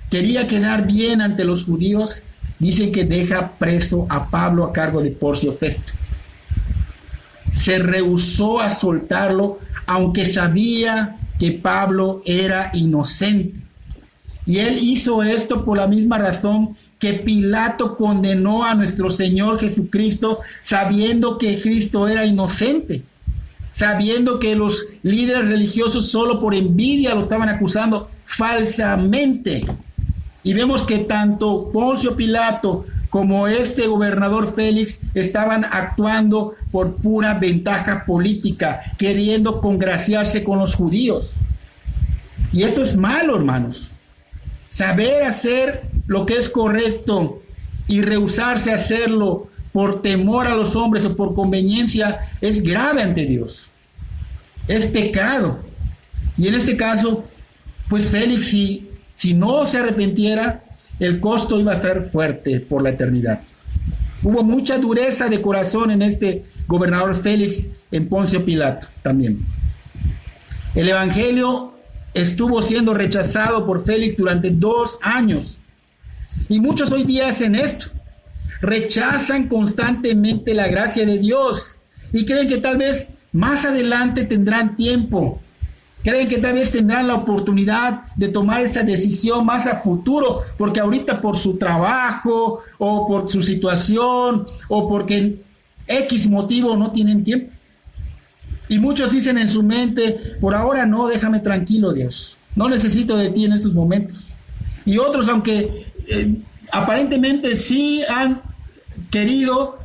quería quedar bien ante los judíos, dicen que deja preso a Pablo a cargo de Porcio Festo. Se rehusó a soltarlo, aunque sabía que Pablo era inocente. Y él hizo esto por la misma razón que Pilato condenó a nuestro Señor Jesucristo, sabiendo que Cristo era inocente, sabiendo que los líderes religiosos solo por envidia lo estaban acusando falsamente. Y vemos que tanto Poncio Pilato como este gobernador Félix estaban actuando por pura ventaja política, queriendo congraciarse con los judíos. Y esto es malo, hermanos. Saber hacer lo que es correcto y rehusarse a hacerlo por temor a los hombres o por conveniencia es grave ante Dios. Es pecado. Y en este caso, pues Félix, si no se arrepintiera, el costo iba a ser fuerte por la eternidad. Hubo mucha dureza de corazón en este gobernador Félix, en Poncio Pilato también. El evangelio estuvo siendo rechazado por Félix durante 2 años. Y muchos hoy día hacen esto. Rechazan constantemente la gracia de Dios y creen que tal vez más adelante tendrán tiempo. Creen que tal vez tendrán la oportunidad de tomar esa decisión más a futuro, porque ahorita por su trabajo o por su situación o porque X motivo no tienen tiempo. Y muchos dicen en su mente: por ahora no, déjame tranquilo, Dios, no necesito de ti en estos momentos. Y otros, aunque aparentemente sí han querido,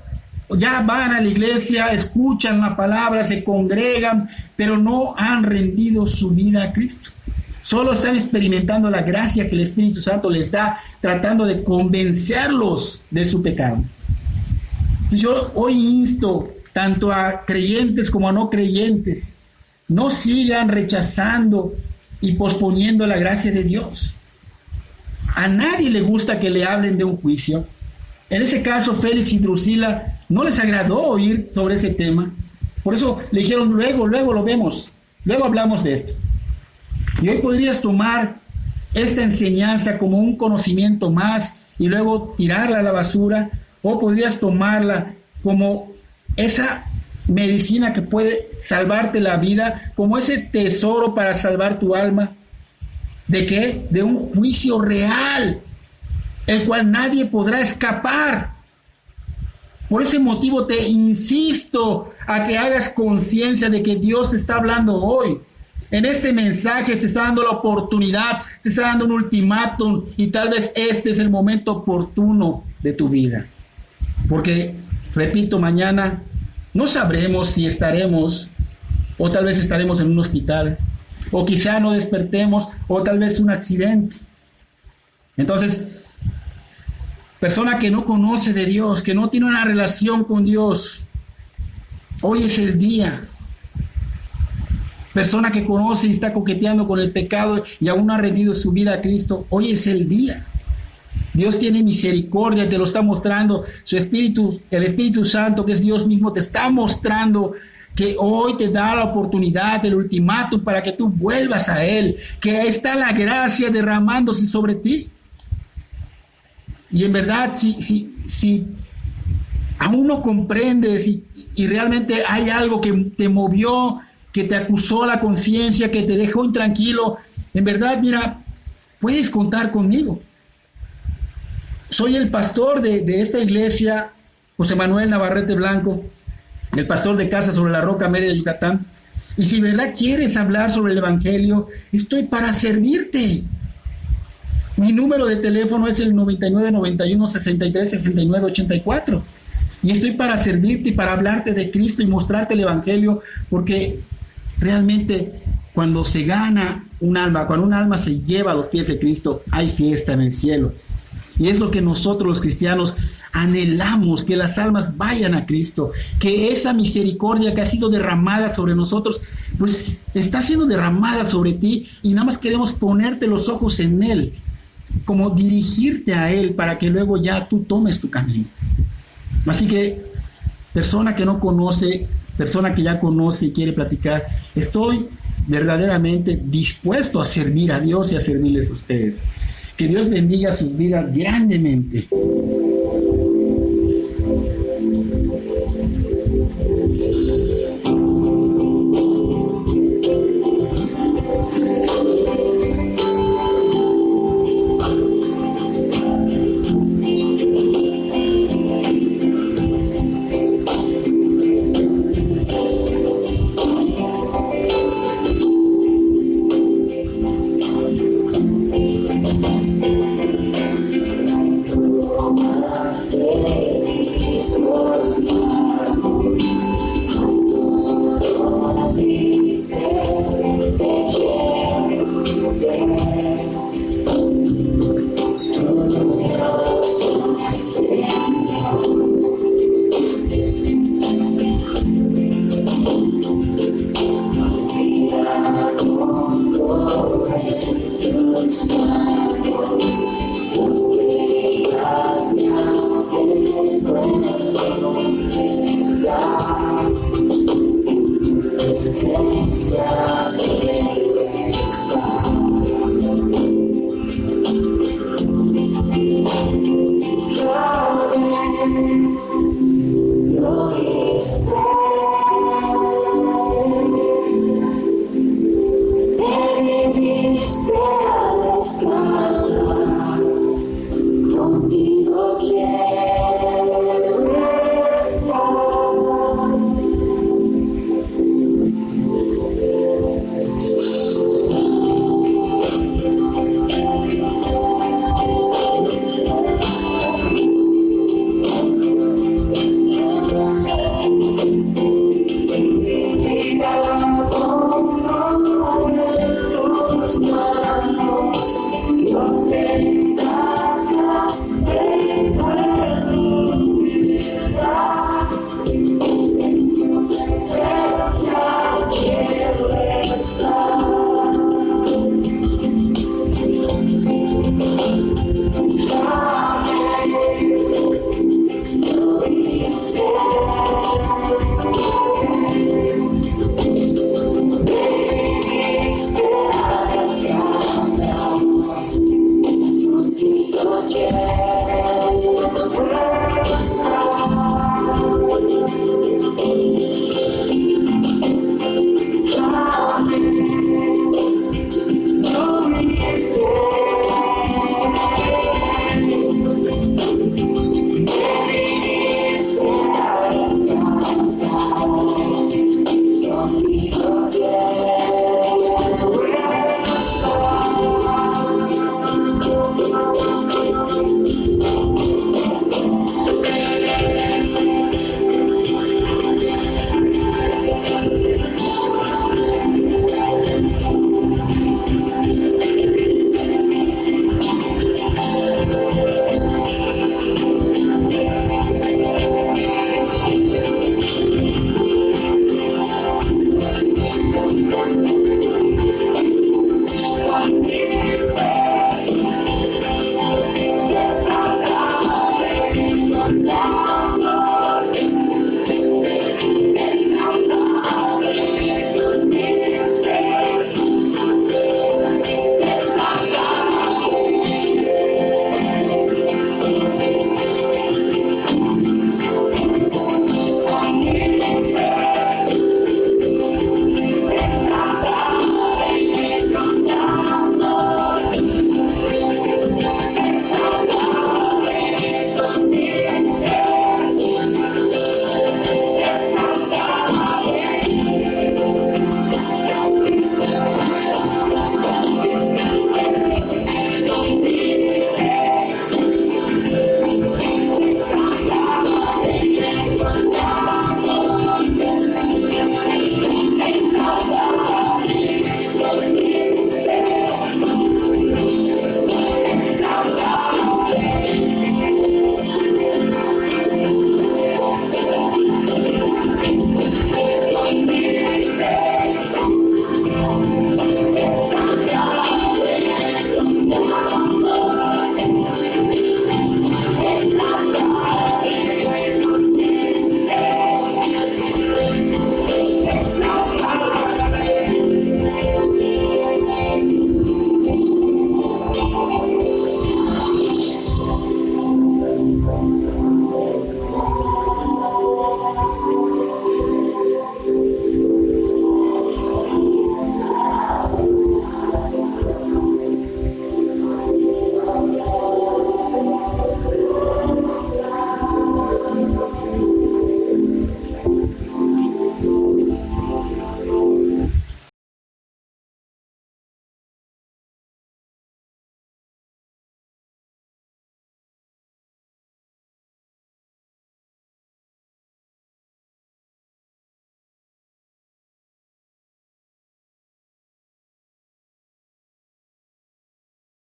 ya van a la iglesia, escuchan la palabra, se congregan, pero no han rendido su vida a Cristo. Solo están experimentando la gracia que el Espíritu Santo les da, tratando de convencerlos de su pecado. Yo hoy insto tanto a creyentes como a no creyentes, no sigan rechazando y posponiendo la gracia de Dios. A nadie le gusta que le hablen de un juicio. En ese caso, Félix y Drusila no les agradó oír sobre ese tema. Por eso le dijeron, luego lo vemos, luego hablamos de esto. Y hoy podrías tomar esta enseñanza como un conocimiento más y luego tirarla a la basura, o podrías tomarla como esa medicina que puede salvarte la vida, como ese tesoro para salvar tu alma. ¿De qué? De un juicio real, el cual nadie podrá escapar. Por ese motivo te insisto a que hagas conciencia de que Dios te está hablando hoy. En este mensaje te está dando la oportunidad, te está dando un ultimátum, y tal vez este es el momento oportuno de tu vida. Porque, repito, mañana no sabremos si estaremos, o tal vez estaremos en un hospital, o quizá no despertemos, o tal vez un accidente. Entonces, persona que no conoce de Dios, que no tiene una relación con Dios, hoy es el día. Persona que conoce y está coqueteando con el pecado y aún no ha rendido su vida a Cristo, hoy es el día. Dios tiene misericordia, te lo está mostrando. Su Espíritu, el Espíritu Santo, que es Dios mismo, te está mostrando que hoy te da la oportunidad, el ultimátum para que tú vuelvas a Él, que está la gracia derramándose sobre ti. Y en verdad, si aún no comprendes y realmente hay algo que te movió, que te acusó la conciencia, que te dejó intranquilo, en verdad, mira, puedes contar conmigo. Soy el pastor de esta iglesia, José Manuel Navarrete Blanco, el pastor de Casa sobre la Roca, Mérida, Yucatán. Y si en verdad quieres hablar sobre el Evangelio, estoy para servirte. Mi número de teléfono es el 99 91 63 69 84. Y estoy para servirte y para hablarte de Cristo y mostrarte el Evangelio, porque realmente cuando se gana un alma, cuando un alma se lleva a los pies de Cristo, hay fiesta en el cielo. Y es lo que nosotros los cristianos anhelamos, que las almas vayan a Cristo, que esa misericordia que ha sido derramada sobre nosotros, pues está siendo derramada sobre ti, y nada más queremos ponerte los ojos en Él, como dirigirte a Él para que luego ya tú tomes tu camino. Así que, persona que no conoce, persona que ya conoce y quiere platicar, estoy verdaderamente dispuesto a servir a Dios y a servirles a ustedes. Que Dios bendiga su vida grandemente. Yo